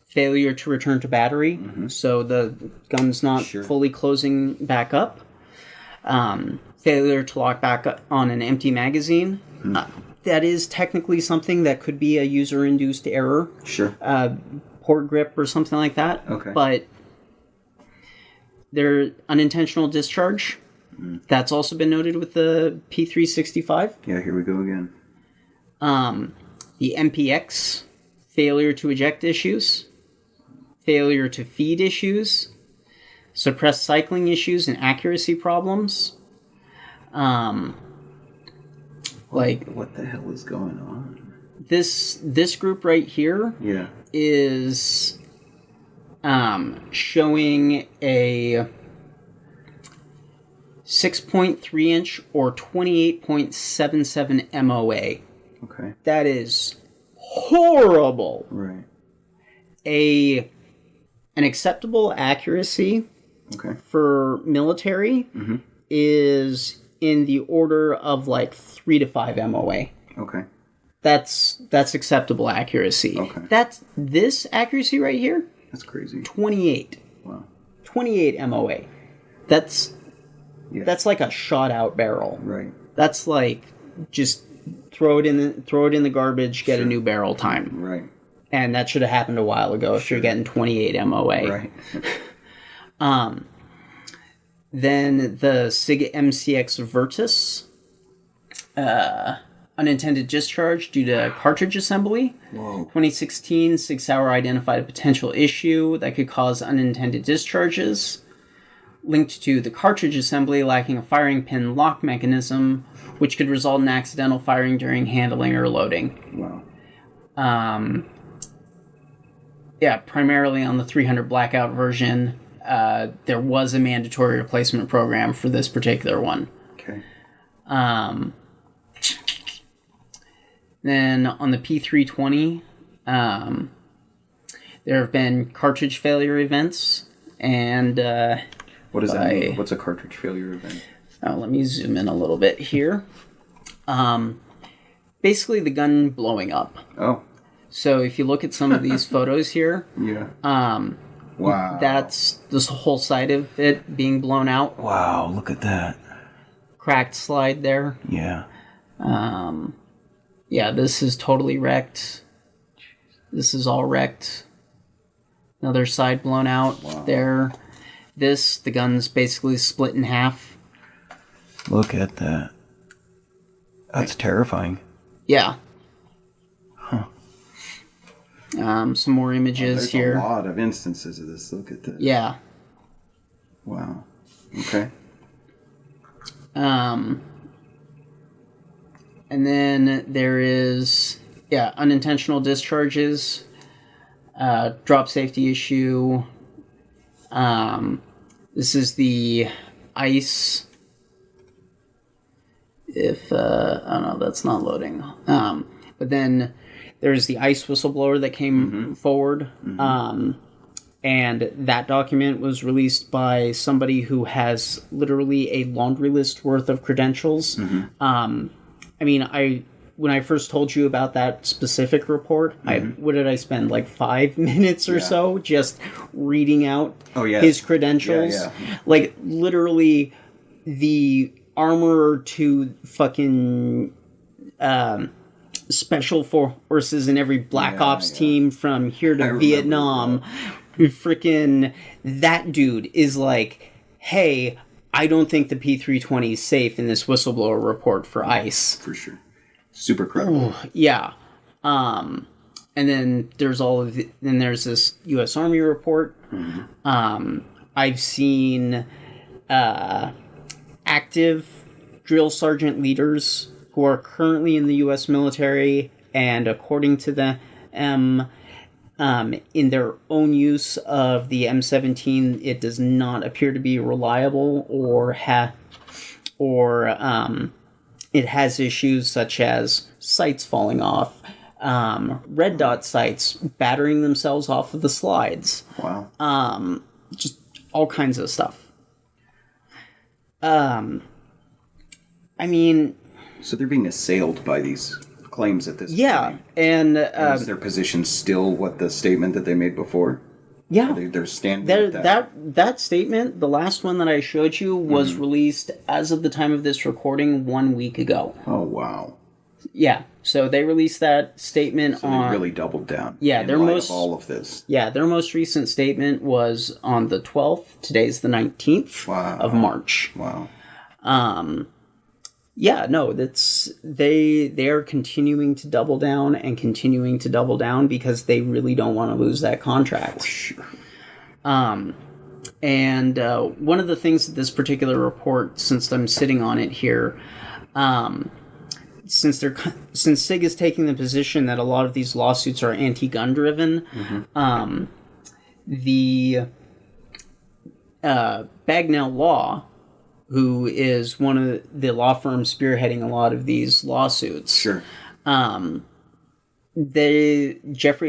failure to return to battery, so the gun's not fully closing back up. Failure to lock back on an empty magazine. That is technically something that could be a user-induced error. Sure. Port grip or something like that. Okay. But there unintentional discharge. That's also been noted with the P365. Yeah, here we go again. The MPX, failure to eject issues, failure to feed issues, suppressed cycling issues and accuracy problems. What the hell is going on? This group right here is showing a 6.3 inch or 28.77 MOA. Okay. That is horrible. Right. An acceptable accuracy for military is in the order of like 3 to 5 MOA. Okay. That's acceptable accuracy. Okay. This accuracy right here. That's crazy. 28. Wow. 28 MOA. That's like a shot out barrel. Right. That's like just throw it in the garbage, get a new barrel time. Right. And that should have happened a while ago if you're getting 28 MOA. Right. Then the SIG MCX Virtus, unintended discharge due to cartridge assembly. Whoa. 2016, SIG Sauer identified a potential issue that could cause unintended discharges, linked to the cartridge assembly lacking a firing pin lock mechanism, which could result in accidental firing during handling or loading. Wow. Primarily on the 300 blackout version, there was a mandatory replacement program for this particular one. Okay. Then on the P320, there have been cartridge failure events, and what does that mean? What's a cartridge failure event? Let me zoom in a little bit here. Basically, the gun blowing up. Oh. So if you look at some of these photos here, wow, that's this whole side of it being blown out. Wow, look at that. Cracked slide there. Yeah. This is totally wrecked. This is all wrecked. Another side blown out there. The gun's basically split in half. Look at that. That's terrifying. Yeah. Huh. Some more images here. There's a lot of instances of this. Look at this. Yeah. Wow. Okay. And then there is, unintentional discharges, drop safety issue. This This is the ICE. Oh no, that's not loading. But then there's the ICE whistleblower that came forward. And that document was released by somebody who has literally a laundry list worth of credentials. I mean, when I first told you about that specific report, what did I spend, like 5 minutes or so just reading out his credentials? Like, literally, the armorer to fucking special forces in every Black Ops team from here to Vietnam. Freaking that dude is like, hey, I don't think the P320 is safe in this whistleblower report for ICE. For sure. Super credible. Yeah. And then there's then there's this U.S. Army report. I've seen active drill sergeant leaders who are currently in the U.S. military, and according to them, in their own use of the M17, it does not appear to be reliable, or it has issues such as sights falling off, red dot sights battering themselves off of the slides. Wow. Just all kinds of stuff. I mean... So they're being assailed by these claims at this point. And is their position still what the statement that they made before? Yeah. They're standing with that? That statement, the last one that I showed you, was released as of the time of this recording 1 week ago. Oh, wow. Yeah. So they released that statement so they really doubled down. Yeah, in light of all of this. Yeah, their most recent statement was on the 12th. Today's the 19th of March. Wow. Yeah, no, they are continuing to double down and continuing to double down because they really don't want to lose that contract. For sure. And one of the things that this particular report, since I'm sitting on it here, since SIG is taking the position that a lot of these lawsuits are anti-gun driven, the Bagnell Law, who is one of the law firms spearheading a lot of these lawsuits. Sure. Jeffrey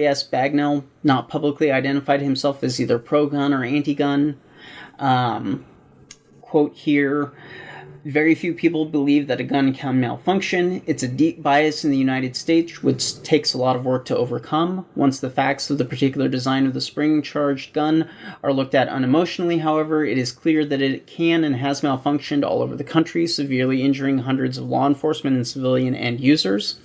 S. Bagnell not publicly identified himself as either pro-gun or anti-gun. Quote here, very few people believe that a gun can malfunction. It's a deep bias in the United States, which takes a lot of work to overcome. Once the facts of the particular design of the spring-charged gun are looked at unemotionally, however, it is clear that it can and has malfunctioned all over the country, severely injuring hundreds of law enforcement and civilian end users.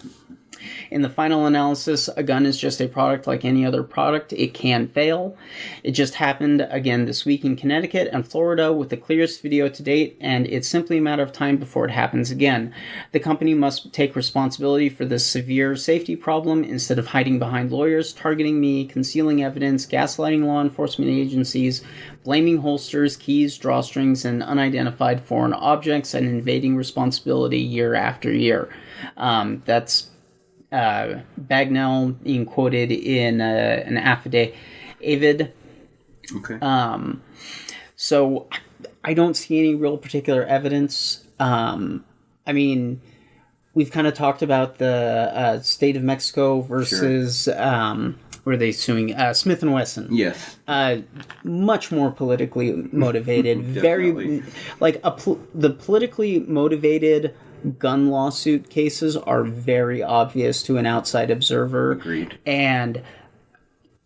In the final analysis, a gun is just a product like any other product. It can fail. It just happened again this week in Connecticut and Florida with the clearest video to date, and it's simply a matter of time before it happens again. The company must take responsibility for this severe safety problem instead of hiding behind lawyers, targeting me, concealing evidence, gaslighting law enforcement agencies, blaming holsters, keys, drawstrings, and unidentified foreign objects, and evading responsibility year after year. That's Bagnell being quoted in an affidavit. Okay. So I don't see any real particular evidence. I mean, we've kind of talked about the state of Mexico versus where are they suing? Smith & Wesson. Yes. Much more politically motivated. Very like the politically motivated gun lawsuit cases are very obvious to an outside observer. Agreed. And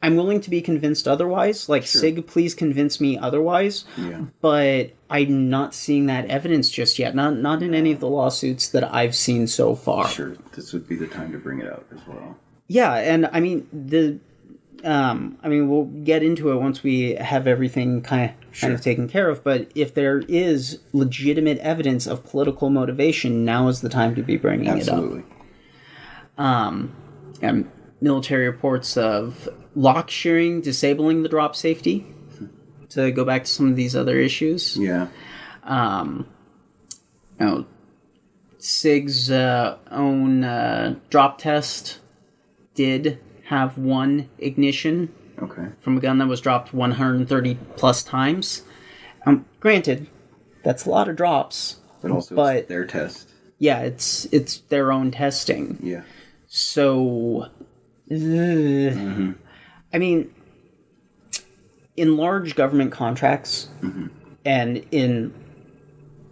I'm willing to be convinced otherwise. Like, SIG, please convince me otherwise. Yeah. But I'm not seeing that evidence just yet. Not in any of the lawsuits that I've seen so far. Sure. This would be the time to bring it out as well. Yeah, and I mean we'll get into it once we have everything kind of taken care of, but if there is legitimate evidence of political motivation, now is the time to be bringing it up. Absolutely. And military reports of lock shearing disabling the drop safety, to go back to some of these other issues. Yeah. SIG's own drop test did have one ignition from a gun that was dropped 130 plus times. Granted, that's a lot of drops. But also it's their test. Yeah, it's their own testing. Yeah. So, I mean, in large government contracts and in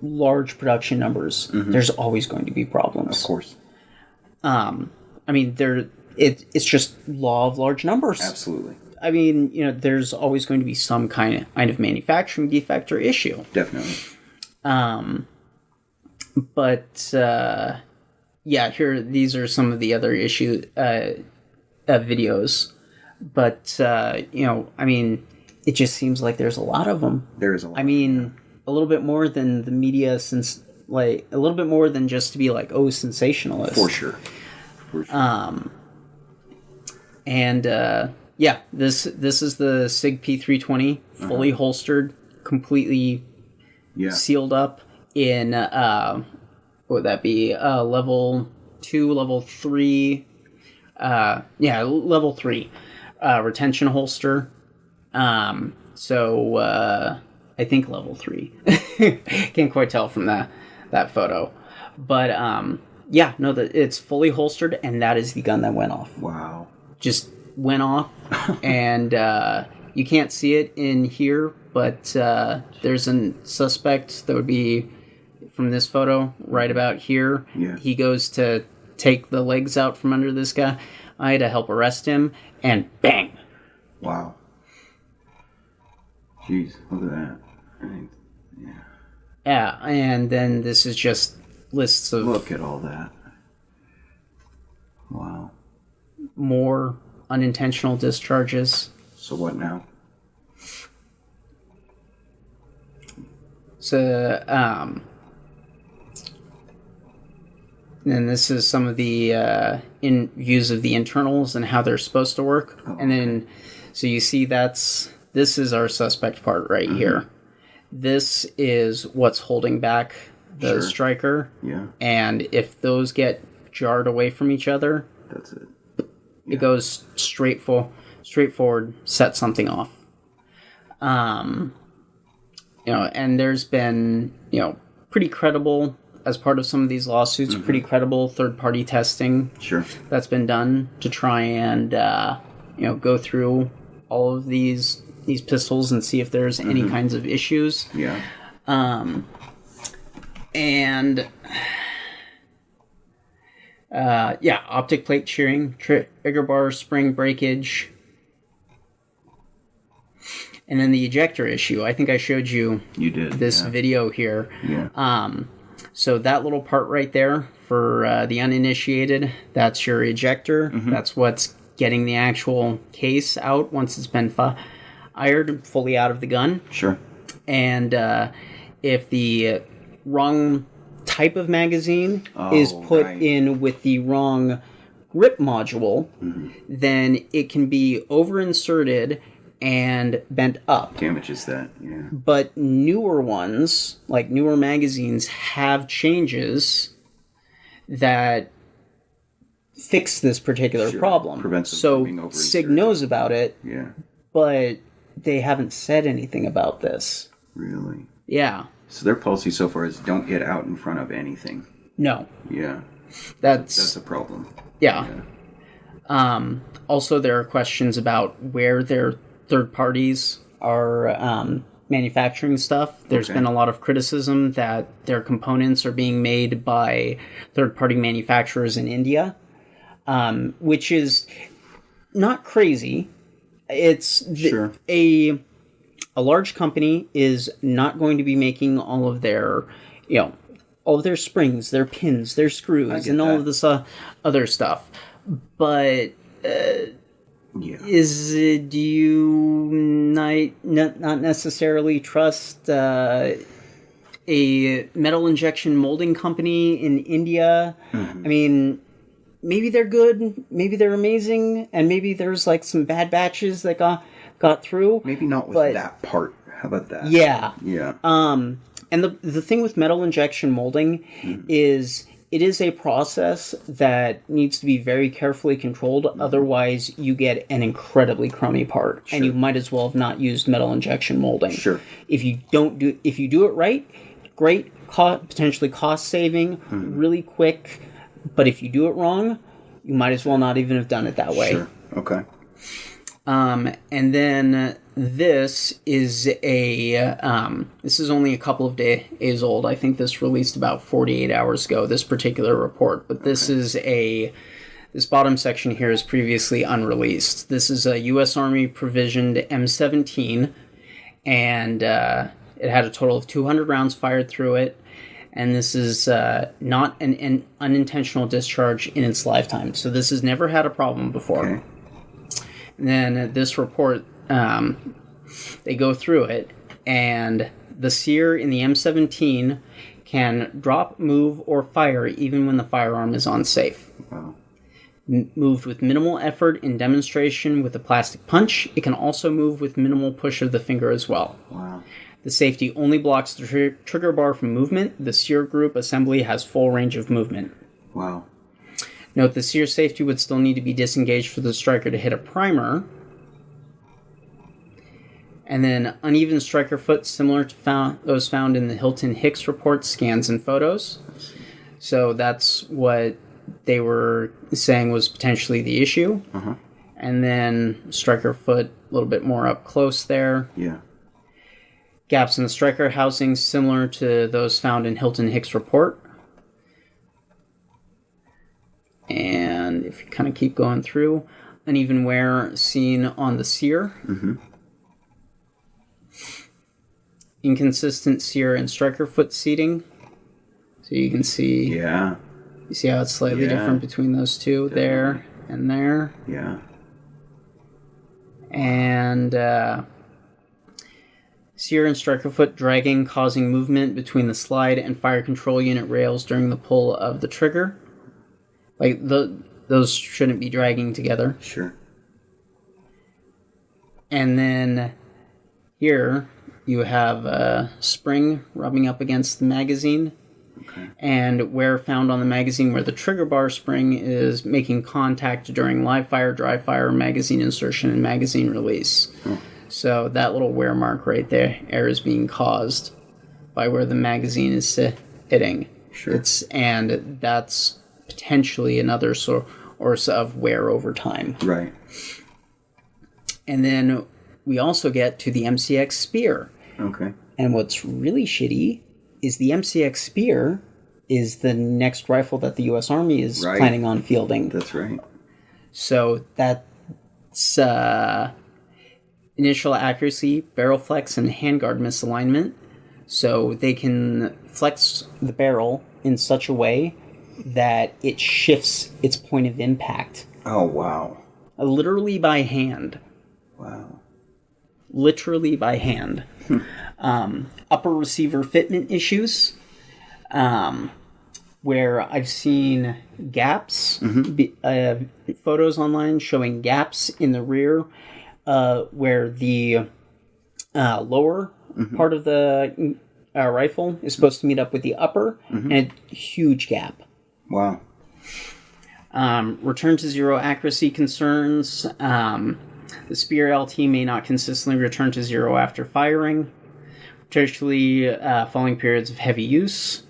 large production numbers, there's always going to be problems. Of course. I mean, it's just law of large numbers. Absolutely. I mean, there's always going to be some kind of manufacturing defect or issue. Definitely. But yeah, these are some of the other videos. But I mean, it just seems like there's a lot of them. There is a lot. I mean, a little bit more than the media, since a little bit more than just to be like, oh, sensationalist. For sure. And yeah, this is the SIG P320, fully holstered, completely sealed up in what would that be? Level 2, level 3. Level 3 retention holster. So I think level 3. Can't quite tell from that photo, but yeah, no, that it's fully holstered, and that is the gun that went off. Wow. Just went off, and you can't see it in here, but there's a suspect that would be from this photo right about here. Yeah. He goes to take the legs out from under this guy. I had to help arrest him, and bang! Wow. Jeez, look at that. Yeah, and then this is just lists of... Look at all that. Wow. More unintentional discharges. So what now? So, and this is some of the views of the internals and how they're supposed to work. Oh, and then, so you see this is our suspect part right here. This is what's holding back the striker. Yeah. And if those get jarred away from each other, that's it. It goes straightforward, set something off. And there's been, pretty credible, as part of some of these lawsuits, pretty credible third-party testing that's been done to try and, go through all of these pistols and see if there's any kinds of issues. Yeah. Optic plate shearing, trigger bar spring breakage, and then the ejector issue. I think I showed you. You did this video here. Yeah. So that little part right there for the uninitiated, that's your ejector. That's what's getting the actual case out once it's been fired fully out of the gun. Sure. And if the wrong type of magazine is put in with the wrong grip module, then it can be over-inserted and bent up. Damages that, yeah. But newer ones, like newer magazines, have changes that fix this particular problem. Prevents them from being so over-inserted. SIG knows about it, Yeah. but they haven't said anything about this. Really? Yeah. So their policy so far is don't get out in front of anything. No. Yeah. That's a problem. Yeah. Also, there are questions about where their third parties are manufacturing stuff. There's been a lot of criticism that their components are being made by third-party manufacturers in India, which is not crazy. It's a large company is not going to be making all of their, all of their springs, their pins, their screws, and all of this other stuff. But do you not necessarily trust a metal injection molding company in India? I mean, maybe they're good, maybe they're amazing, and maybe there's like some bad batches that got through. Maybe not with that part. How about that? Yeah. Yeah. And the thing with metal injection molding is is a process that needs to be very carefully controlled. Otherwise, you get an incredibly crummy part, and you might as well have not used metal injection molding. Sure. If you do it right, great, potentially cost saving, really quick. But if you do it wrong, you might as well not even have done it that way. Sure. Okay. And then this is this is only a couple of days old. I think this released about 48 hours ago, this particular report. But this is this bottom section here is previously unreleased. This is a U.S. Army provisioned M17, and it had a total of 200 rounds fired through it. And this is not an unintentional discharge in its lifetime. So this has never had a problem before. Okay. And then this report, they go through it, and the sear in the M17 can drop, move, or fire even when the firearm is unsafe. Wow. Moved with minimal effort in demonstration with a plastic punch. It can also move with minimal push of the finger as well. Wow. The safety only blocks the trigger bar from movement. The sear group assembly has full range of movement. Wow. Note the sear safety would still need to be disengaged for the striker to hit a primer. And then uneven striker foot, similar to those found in the Hilton Hicks report, scans and photos. So that's what they were saying was potentially the issue. Uh-huh. And then striker foot, a little bit more up close there. Yeah. Gaps in the striker housing, similar to those found in Hilton Hicks report. And if you kind of keep going through, uneven wear seen on the sear. Mm-hmm. Inconsistent sear and striker foot seating. So you can see, Yeah. you see how it's slightly different between those two, there and there. Yeah. And sear and striker foot dragging, causing movement between the slide and fire control unit rails during the pull of the trigger. Like, those shouldn't be dragging together. Sure. And then here you have a spring rubbing up against the magazine. Okay. And wear found on the magazine where the trigger bar spring is making contact during live fire, dry fire, magazine insertion, and magazine release. Oh. So that little wear mark right there, is being caused by where the magazine is sitting. Sure. And that's potentially another source of wear over time. Right. And then we also get to the MCX Spear. Okay. And what's really shitty is the MCX Spear is the next rifle that the U.S. Army is planning on fielding. That's right. So that's initial accuracy, barrel flex, and handguard misalignment. So they can flex the barrel in such a way that it shifts its point of impact. Oh, wow. Literally by hand. Wow. Literally by hand. Upper receiver fitment issues, where I've seen gaps, photos online showing gaps in the rear, where the lower part of the rifle is supposed to meet up with the upper, and a huge gap. Wow. Return to zero accuracy concerns. The Spear LT may not consistently return to zero after firing, particularly following periods of heavy use.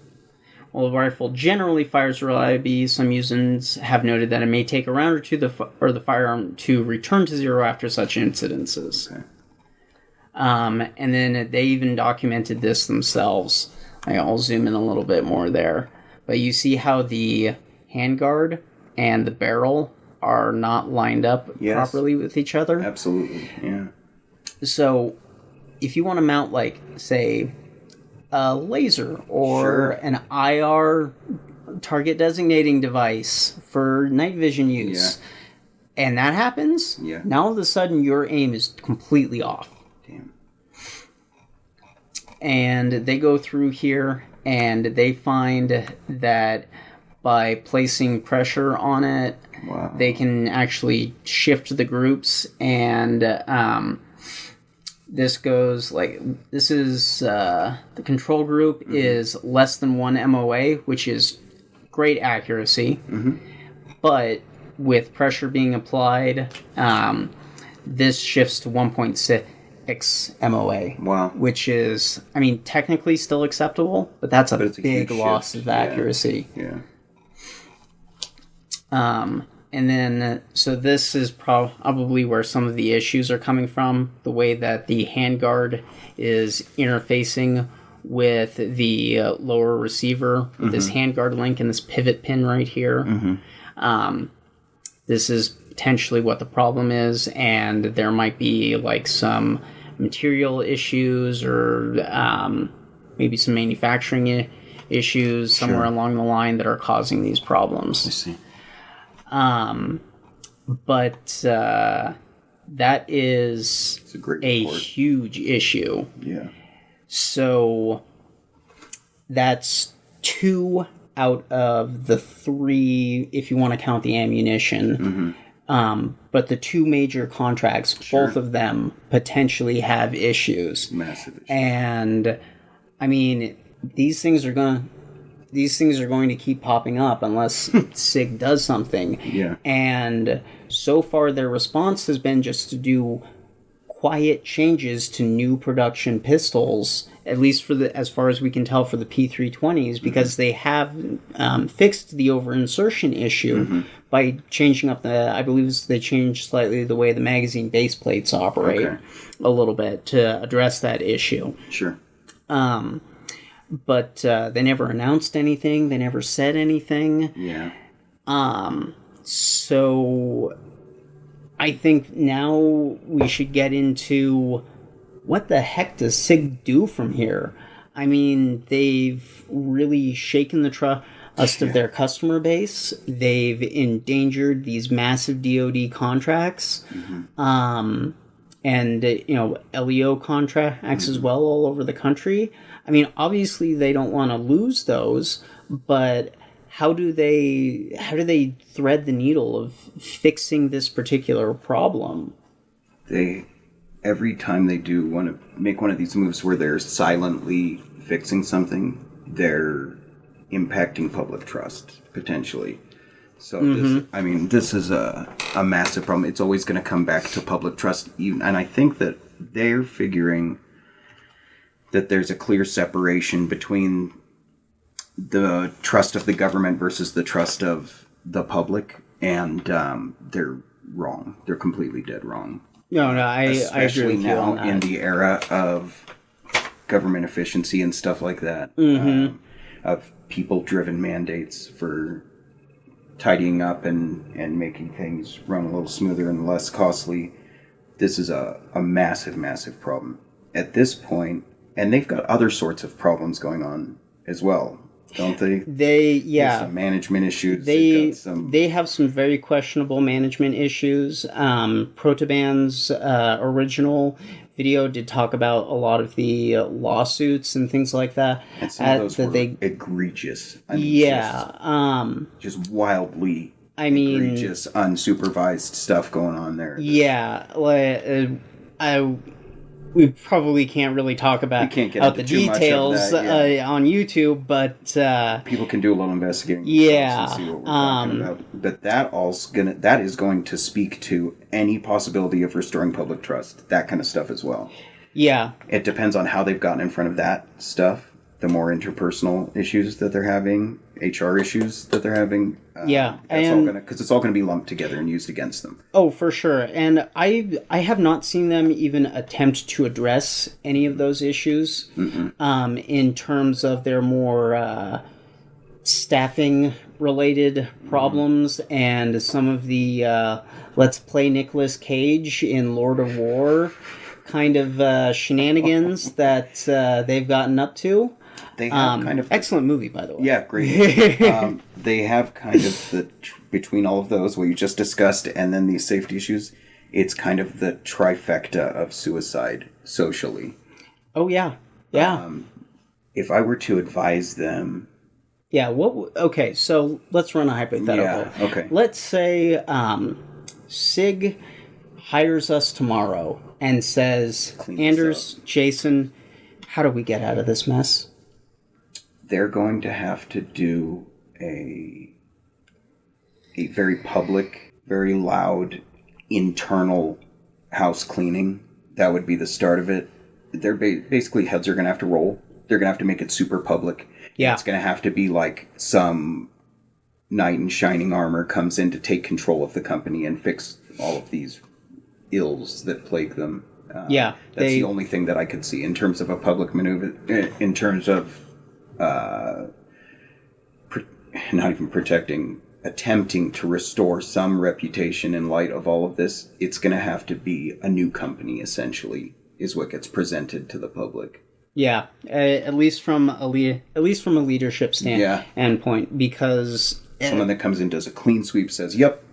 While the rifle generally fires reliably, some users have noted that it may take a round or two for the firearm to return to zero after such incidences. Okay. And then they even documented this themselves. I'll zoom in a little bit more there. But you see how the handguard and the barrel are not lined up properly with each other? Absolutely, yeah. So, if you want to mount, like, say, a laser or an IR target designating device for night vision use, and that happens, now all of a sudden your aim is completely off. Damn. And they go through here and they find that by placing pressure on it, they can actually shift the groups, and this goes like, this is the control group is less than 1 MOA, which is great accuracy, but with pressure being applied, this shifts to 1.6 MOA. Wow. Which is, I mean, technically still acceptable, but that's a big huge loss shift. of accuracy. Yeah. And then, so this is probably where some of the issues are coming from. The way that the handguard is interfacing with the lower receiver with this handguard link and this pivot pin right here. This is potentially what the problem is, and there might be like some material issues or maybe some manufacturing issues somewhere along the line that are causing these problems. I see. But that is It's a great a report. huge issue. Yeah. So that's 2 out of the 3, if you want to count the ammunition. But the 2 major contracts, both of them potentially have issues. Massive issue. And I mean, these things are going to keep popping up unless SIG does something. Yeah. And so far their response has been just to do quiet changes to new production pistols, at least for as far as we can tell, for the P320s, because they have fixed the over-insertion issue by changing up I believe they changed slightly the way the magazine base plates operate a little bit to address that issue. Sure. But they never announced anything. They never said anything. Yeah. So I think now we should get into what the heck does SIG do from here? I mean, they've really shaken the trust of their customer base. They've endangered these massive DoD contracts. And, LEO contracts as well all over the country. I mean, obviously they don't want to lose those, but how do they thread the needle of fixing this particular problem? Every time they do want to make one of these moves where they're silently fixing something, they're impacting public trust, potentially. So, this is a massive problem. It's always going to come back to public trust. And I think that they're figuring that there's a clear separation between the trust of the government versus the trust of the public. And they're wrong. They're completely dead wrong. No, I agree Especially with you now on that. in the era of government efficiency and stuff like that. Of people-driven mandates for tidying up and making things run a little smoother and less costly. This is a massive, massive problem at this point. And they've got other sorts of problems going on as well, don't they? There's some management issues. They have some very questionable management issues. Protoband's original video did talk about a lot of the lawsuits and things like that. And some of those were egregious. I mean, just wildly egregious, unsupervised stuff going on there. We probably can't really talk about the details on YouTube, but people can do a little investigating and see what we're talking about. But that is going to speak to any possibility of restoring public trust, that kind of stuff as well. Yeah. It depends on how they've gotten in front of that stuff, the more interpersonal issues that they're having, HR issues that they're having. Because it's all going to be lumped together and used against them. Oh, for sure. And I have not seen them even attempt to address any of those issues in terms of their more staffing related problems and some of the let's play Nicolas Cage in Lord of War kind of shenanigans that they've gotten up to. They have kind of excellent movie, by the way. Yeah, great. They have kind of between all of those, what you just discussed, and then these safety issues, it's kind of the trifecta of suicide socially. Oh yeah, yeah. If I were to advise them, okay. So let's run a hypothetical. Yeah. Okay. Let's say SIG hires us tomorrow and says, Anders, Jason, how do we get out of this mess? They're going to have to do a very public, very loud, internal house cleaning. That would be the start of it. They're basically heads are going to have to roll. They're going to have to make it super public. Yeah. It's going to have to be like some knight in shining armor comes in to take control of the company and fix all of these ills that plague them. That's the only thing that I could see in terms of a public maneuver, in terms of not even protecting, attempting to restore some reputation in light of all of this. It's going to have to be a new company, essentially, is what gets presented to the public. Yeah, at least from a leadership standpoint, because someone that comes in, does a clean sweep, says, "Yep,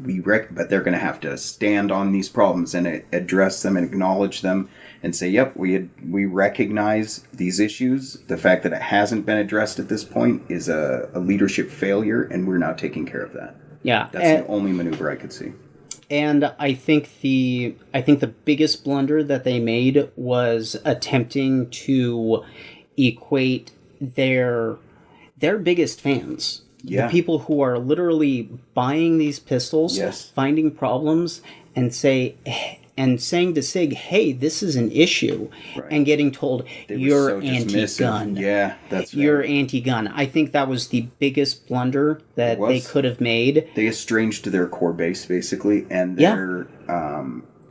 but they're going to have to stand on these problems and address them and acknowledge them, and say, yep, we recognize these issues. The fact that it hasn't been addressed at this point is a leadership failure, and we're not taking care of that." Yeah, that's the only maneuver I could see. And I think the biggest blunder that they made was attempting to equate their biggest fans, the people who are literally buying these pistols, finding problems, and saying to SIG, "Hey, this is an issue," and getting told, "You're anti-gun." Yeah, that's right. You're anti-gun. I think that was the biggest blunder that they could have made. They estranged their core base, basically, and they're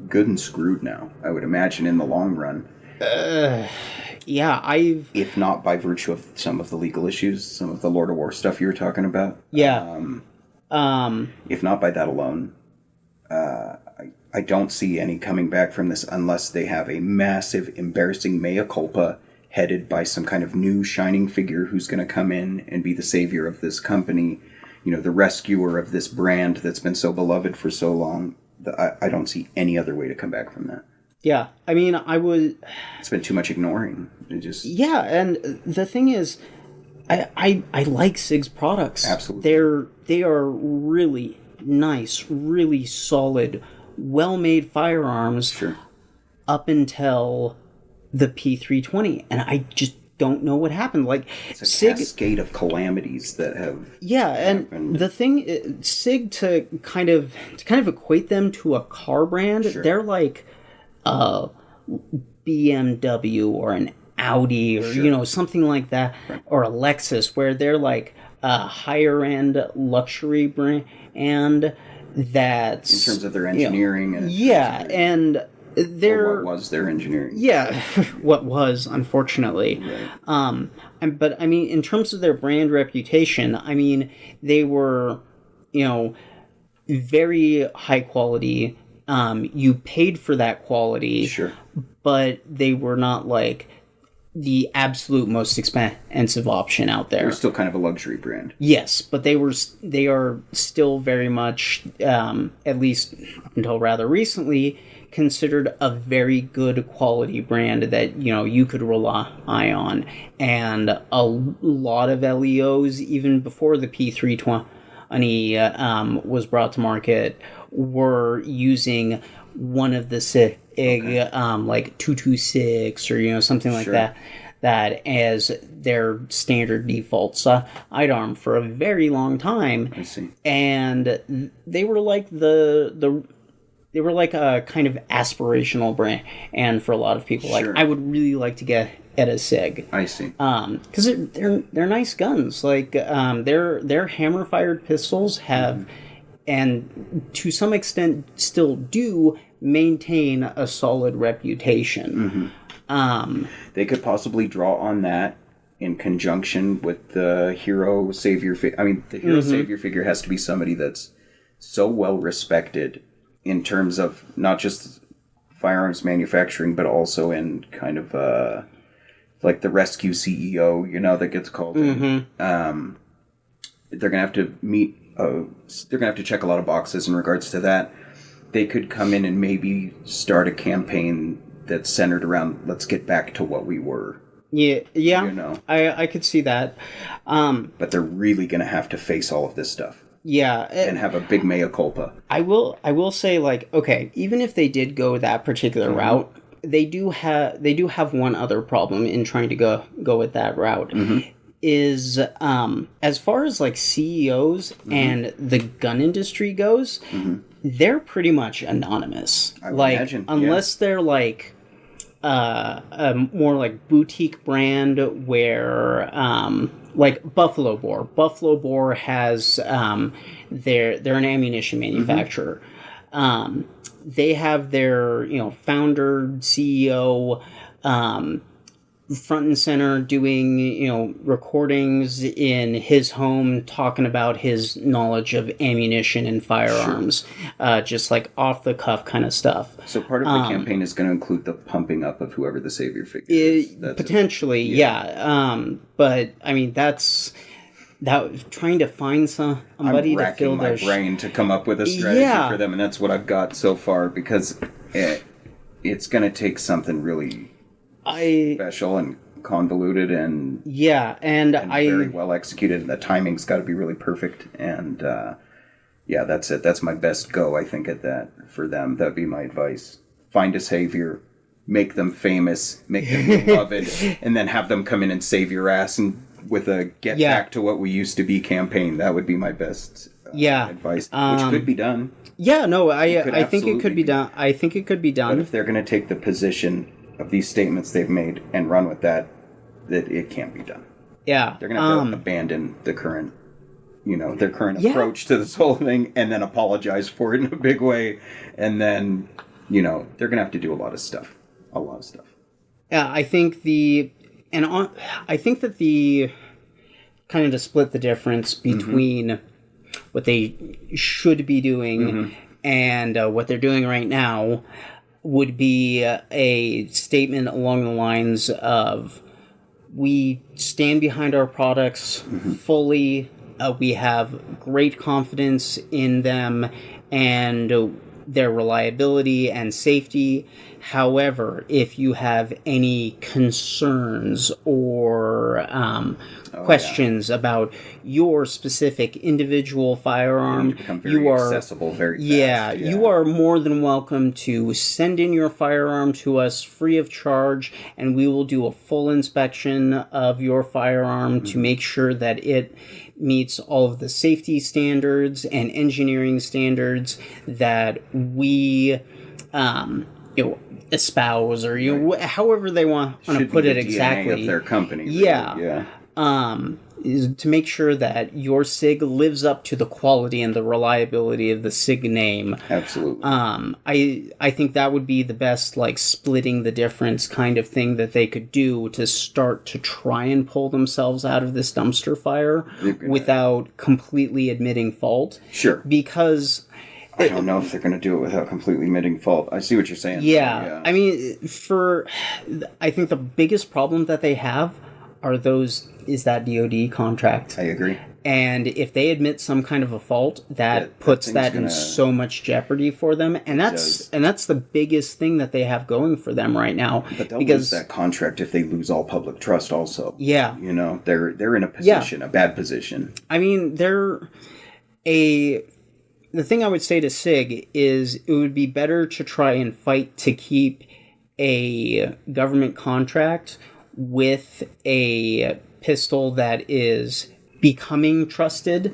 good and screwed now, I would imagine, in the long run. If not by virtue of some of the legal issues, some of the Lord of War stuff you were talking about. Yeah. If not by that alone, I don't see any coming back from this unless they have a massive, embarrassing mea culpa headed by some kind of new shining figure who's going to come in and be the savior of this company, the rescuer of this brand that's been so beloved for so long. I don't see any other way to come back from that. Yeah, I mean, It's been too much ignoring. Yeah, and the thing is, I like SIG's products. Absolutely. They are really nice, really solid, well-made firearms up until the P320, and I just don't know what happened. Like, it's a cascade of calamities that have happened. And the thing, SIG, to kind of equate them to a car brand, they're like a BMW or an Audi or something like that, or a Lexus, where they're like a higher end luxury brand that's in terms of their engineering and what was their engineering? Yeah, what was, unfortunately. Right. But I mean, in terms of their brand reputation, I mean, they were, very high quality. You paid for that quality, but they were not like the absolute most expensive option out there. They're still kind of a luxury brand. Yes, but they are still very much, at least up until rather recently, considered a very good quality brand that you could rely on. And a lot of LEOs, even before the P320 was brought to market, were using one of the SIG, like 226 or something like that as their standard default sidearm for a very long time. I see. And they were like they were like a kind of aspirational brand, and for a lot of people, like, I would really like to get at a SIG. I see. Because they're nice guns. Like, their hammer fired pistols have, and to some extent still do, maintain a solid reputation. They could possibly draw on that in conjunction with the hero savior figure. I mean, the hero savior figure has to be somebody that's so well respected in terms of not just firearms manufacturing, but also in kind of like the rescue CEO, that gets called in. They're gonna have to meet. They're gonna have to check a lot of boxes in regards to that. They could come in and maybe start a campaign that's centered around, let's get back to what we were. Yeah. I could see that. But they're really gonna have to face all of this stuff. Yeah, and have a big mea culpa. I will say, like, okay, even if they did go that particular route, they do have one other problem in trying to go with that route. is as far as like CEOs and the gun industry goes, they're pretty much anonymous. I would like imagine, unless they're like a more like boutique brand where like Buffalo Bore. Buffalo Bore has they're an ammunition manufacturer. They have their founder CEO front and center doing recordings in his home talking about his knowledge of ammunition and firearms, just like off the cuff kind of stuff. So part of the campaign is going to include the pumping up of whoever the savior figure is. Potentially, yeah. But I mean, that's trying to find somebody to fill my brain to come up with a strategy for them, and that's what I've got so far, because it's going to take something really special and convoluted and very well executed, and the timing's got to be really perfect. And that's it. That's my best go, I think, at that for them. That'd be my advice. Find a savior, make them famous, make them beloved, and then have them come in and save your ass and with a get back to what we used to be campaign. That would be my best advice, which could be done. Yeah, no, I think it could be done. I think it could be done. But if they're going to take the position of these statements they've made and run with that it can't be done. Yeah. They're going to have to abandon the current, their current approach to this whole thing, and then apologize for it in a big way. And then, they're going to have to do a lot of stuff. Yeah, I think that the kind of to split the difference between what they should be doing and what they're doing right now would be a statement along the lines of, we stand behind our products fully, we have great confidence in them and their reliability and safety. However, if you have any concerns or questions about your specific individual firearm, you are accessible very fast. You are more than welcome to send in your firearm to us free of charge, and we will do a full inspection of your firearm to make sure that it meets all of the safety standards and engineering standards that we espouse, or however they want to put it exactly. Of their company, really. Is to make sure that your SIG lives up to the quality and the reliability of the SIG name. Absolutely. I think that would be the best, like, splitting the difference kind of thing that they could do to start to try and pull themselves out of this dumpster fire without completely admitting fault. Sure. Because I don't know if they're going to do it without completely admitting fault. I see what you're saying. Yeah. I mean, I think the biggest problem that they have is that DoD contract. I agree. And if they admit some kind of a fault, that puts that in so much jeopardy for them, and that's the biggest thing that they have going for them right now. But they'll lose that contract if they lose all public trust. Also, yeah, they're in a position, a bad position. I mean, the thing I would say to SIG is it would be better to try and fight to keep a government contract with a pistol that is becoming trusted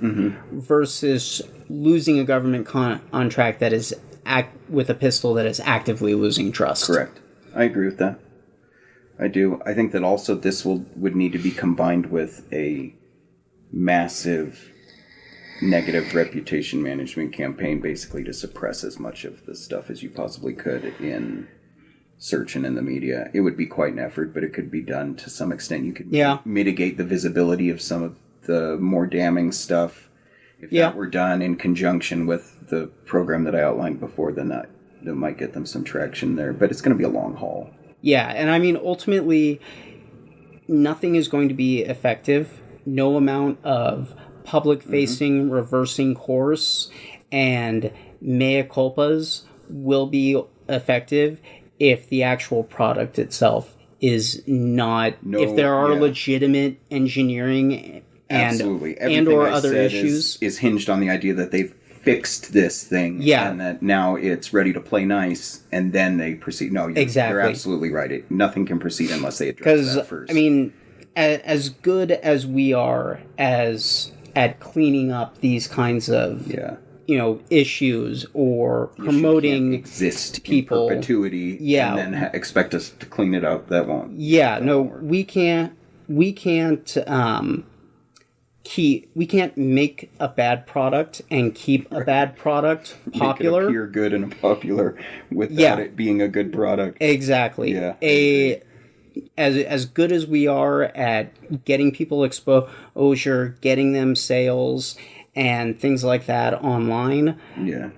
versus losing a government contract that is with a pistol that is actively losing trust. Correct. I agree with that. I do. I think that also this would need to be combined with a massive negative reputation management campaign, basically to suppress as much of the stuff as you possibly could in search and in the media. It would be quite an effort, but it could be done to some extent. You could mitigate the visibility of some of the more damning stuff. If that were done in conjunction with the program that I outlined before, then that might get them some traction there. But it's going to be a long haul. Yeah, and I mean, ultimately, nothing is going to be effective. No amount of public-facing reversing course and mea culpas will be effective if the actual product itself is not, if there are legitimate engineering and or other issues. Is hinged on the idea that they've fixed this thing and that now it's ready to play nice, and then they proceed. No, you're absolutely right. Nothing can proceed unless they address that first. I mean, as good as we are as at cleaning up these kinds of issues or promoting exist people in perpetuity, and then expect us to clean it up. That won't. We can't make a bad product and keep a bad product popular. Make it appear good and popular without it being a good product. Exactly. Yeah. As good as we are at getting people exposure, getting them sales, and things like that online. Yeah.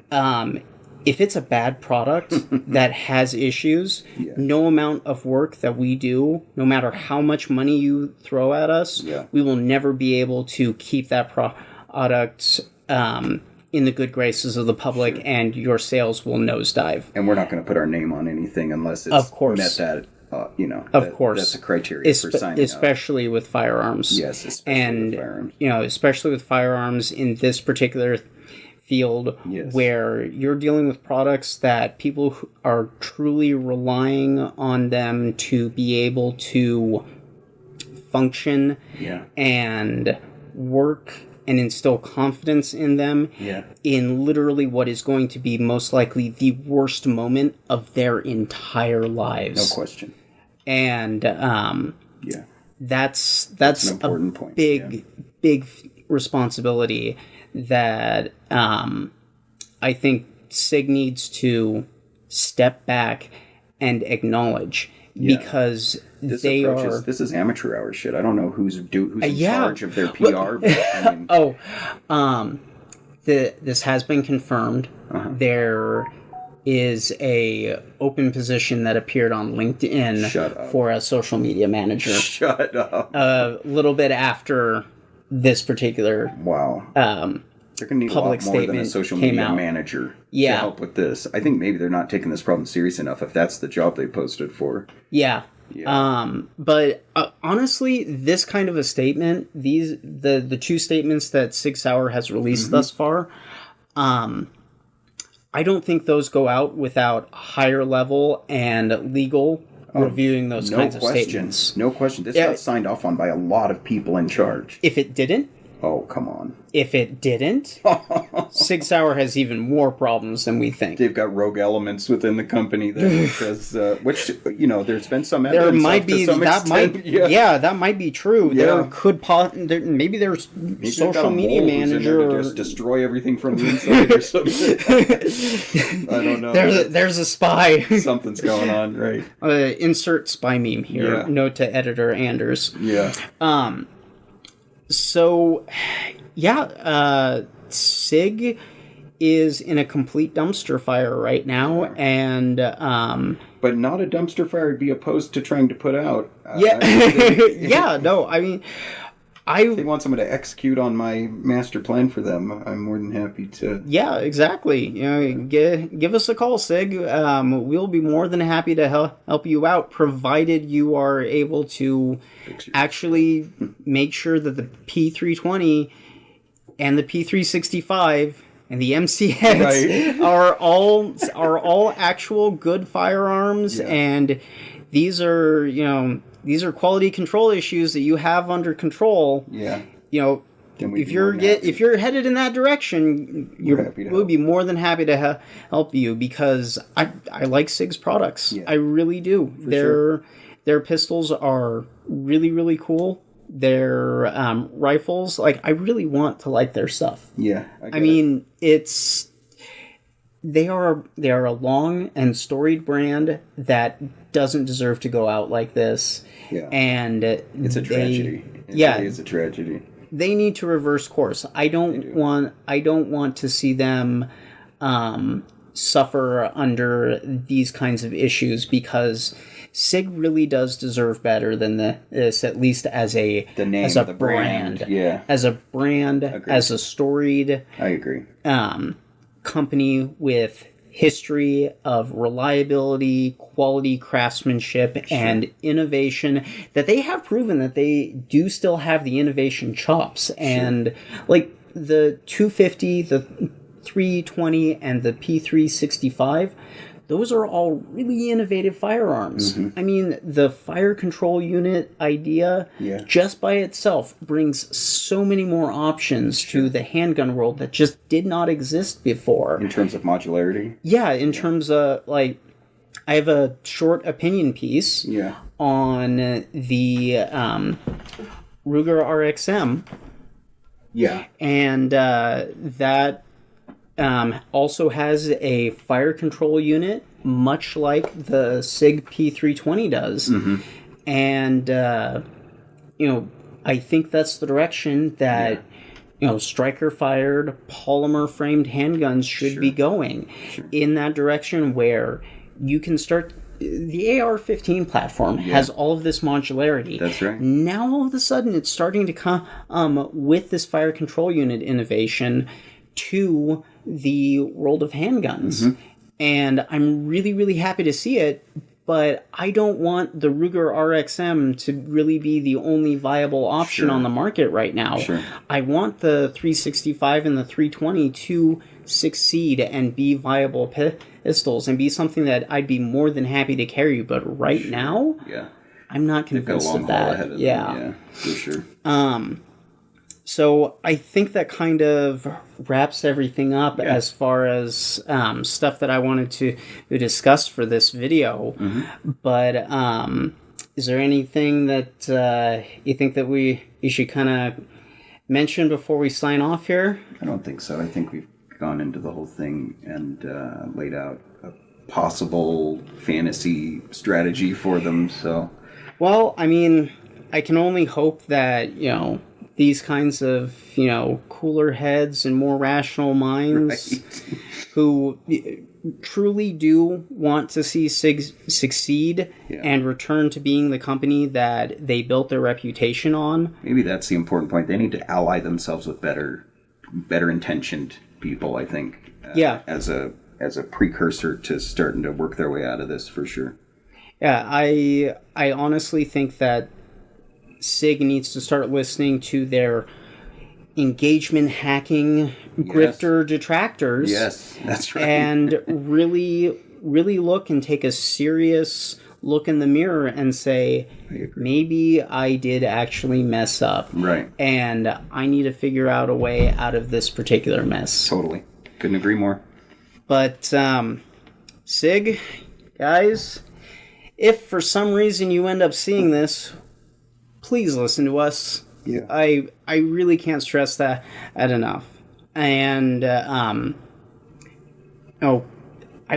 If it's a bad product that has issues, no amount of work that we do, no matter how much money you throw at us, we will never be able to keep that product in the good graces of the public, and your sales will nosedive. And we're not going to put our name on anything unless it's met that. Of course, that's a criteria for signing especially up. With firearms. Yes, especially with firearms. Especially with firearms in this particular field, where you're dealing with products that people are truly relying on them to be able to function and work and instill confidence in them in literally what is going to be most likely the worst moment of their entire lives. No question. And that's an important point. Big responsibility that I think SIG needs to step back and acknowledge, because this is amateur hour shit. I don't know who's in charge of their PR. But, I mean... this has been confirmed. There is a open position that appeared on LinkedIn for a social media manager. Shut up. A little bit after this particular they're going to need a lot more than a social media manager to help with this. I think maybe they're not taking this problem serious enough if that's the job they posted for. But honestly, this kind of a statement, the two statements that Sig Sauer has released thus far, I don't think those go out without higher level and legal reviewing those kinds of statements. No question. This got signed off on by a lot of people in charge. If it didn't... Oh, come on. If it didn't, Sig Sauer has even more problems than we think. They've got rogue elements within the company that says, which, there's been some evidence there might be, that extent. That might be true. There could maybe there's social media manager to just destroy everything from the inside or something. I don't know. There's a spy. Something's going on, right? Insert spy meme here. Note to editor Anders. So, SIG is in a complete dumpster fire right now, and but not a dumpster fire I'd be opposed to trying to put out. If they want someone to execute on my master plan for them, I'm more than happy to. Yeah, exactly. Give us a call, SIG. We'll be more than happy to help you out, provided you are able to actually make sure that the P320 and the P365 and the MCS are all actual good firearms, and these are quality control issues that you have under control. If you're headed in that direction, we'll be more than happy to help you, because I like SIG's products. I really do. Their pistols are really, really cool. Their rifles, I really want to like their stuff. They are a long and storied brand that doesn't deserve to go out like this. And it's a tragedy. It really is a tragedy. They need to reverse course. I don't want to see them suffer under these kinds of issues, because SIG really does deserve better than this, at least as a brand. As a brand, as a storied company with history of reliability, quality craftsmanship, and innovation, that they have proven that they do still have the innovation chops. And the 250, the 320, and the P365, those are all really innovative firearms. I mean, the fire control unit idea just by itself brings so many more options to the handgun world that just did not exist before. In terms of modularity? Yeah, in terms of, like, I have a short opinion piece on the Ruger RXM. Yeah. And that also has a fire control unit, much like the SIG P320 does. And, you know, I think that's the direction that, you know, striker-fired, polymer-framed handguns should be going. In that direction where you can start... The AR-15 platform has all of this modularity. That's right. Now, all of a sudden, it's starting to come with this fire control unit innovation to the world of handguns. And I'm really, really happy to see it, but I don't want the Ruger RXM to really be the only viable option on the market right now. I want the 365 and the 320 to succeed and be viable pistols and be something that I'd be more than happy to carry, but right now, I'm not convinced of that. Yeah, for sure. So I think that kind of wraps everything up as far as stuff that I wanted to discuss for this video. But is there anything that you think that we should kind of mention before we sign off here? I don't think so. I think we've gone into the whole thing and laid out a possible fantasy strategy for them. So, well, I mean, I can only hope that, you know, these kinds of, you know, cooler heads and more rational minds who truly do want to see SIG succeed and return to being the company that they built their reputation on. Maybe that's the important point. They need to ally themselves with better intentioned people, I think. As a precursor to starting to work their way out of this, for sure. Yeah, I honestly think that SIG needs to start listening to their engagement hacking grifter detractors. Yes, that's right. And really, really look and take a serious look in the mirror and say, maybe I did actually mess up. Right. And I need to figure out a way out of this particular mess. Totally. Couldn't agree more. But, SIG, guys, if for some reason you end up seeing this, please listen to us. Yeah. I really can't stress that enough. And, I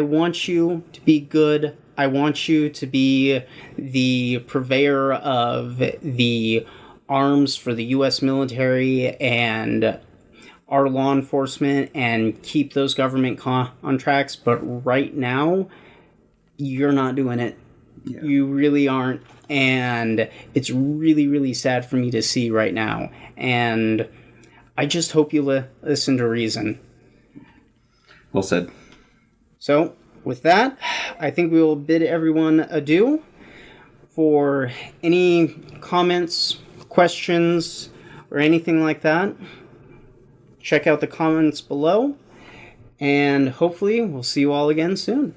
want you to be good. I want you to be the purveyor of the arms for the U.S. military and our law enforcement and keep those government contracts. But right now, you're not doing it. Yeah. You really aren't. And it's really, really sad for me to see right now. And I just hope you listen to reason. Well said. So, with that, I think we will bid everyone adieu. For any comments, questions, or anything like that, check out the comments below. And hopefully, we'll see you all again soon.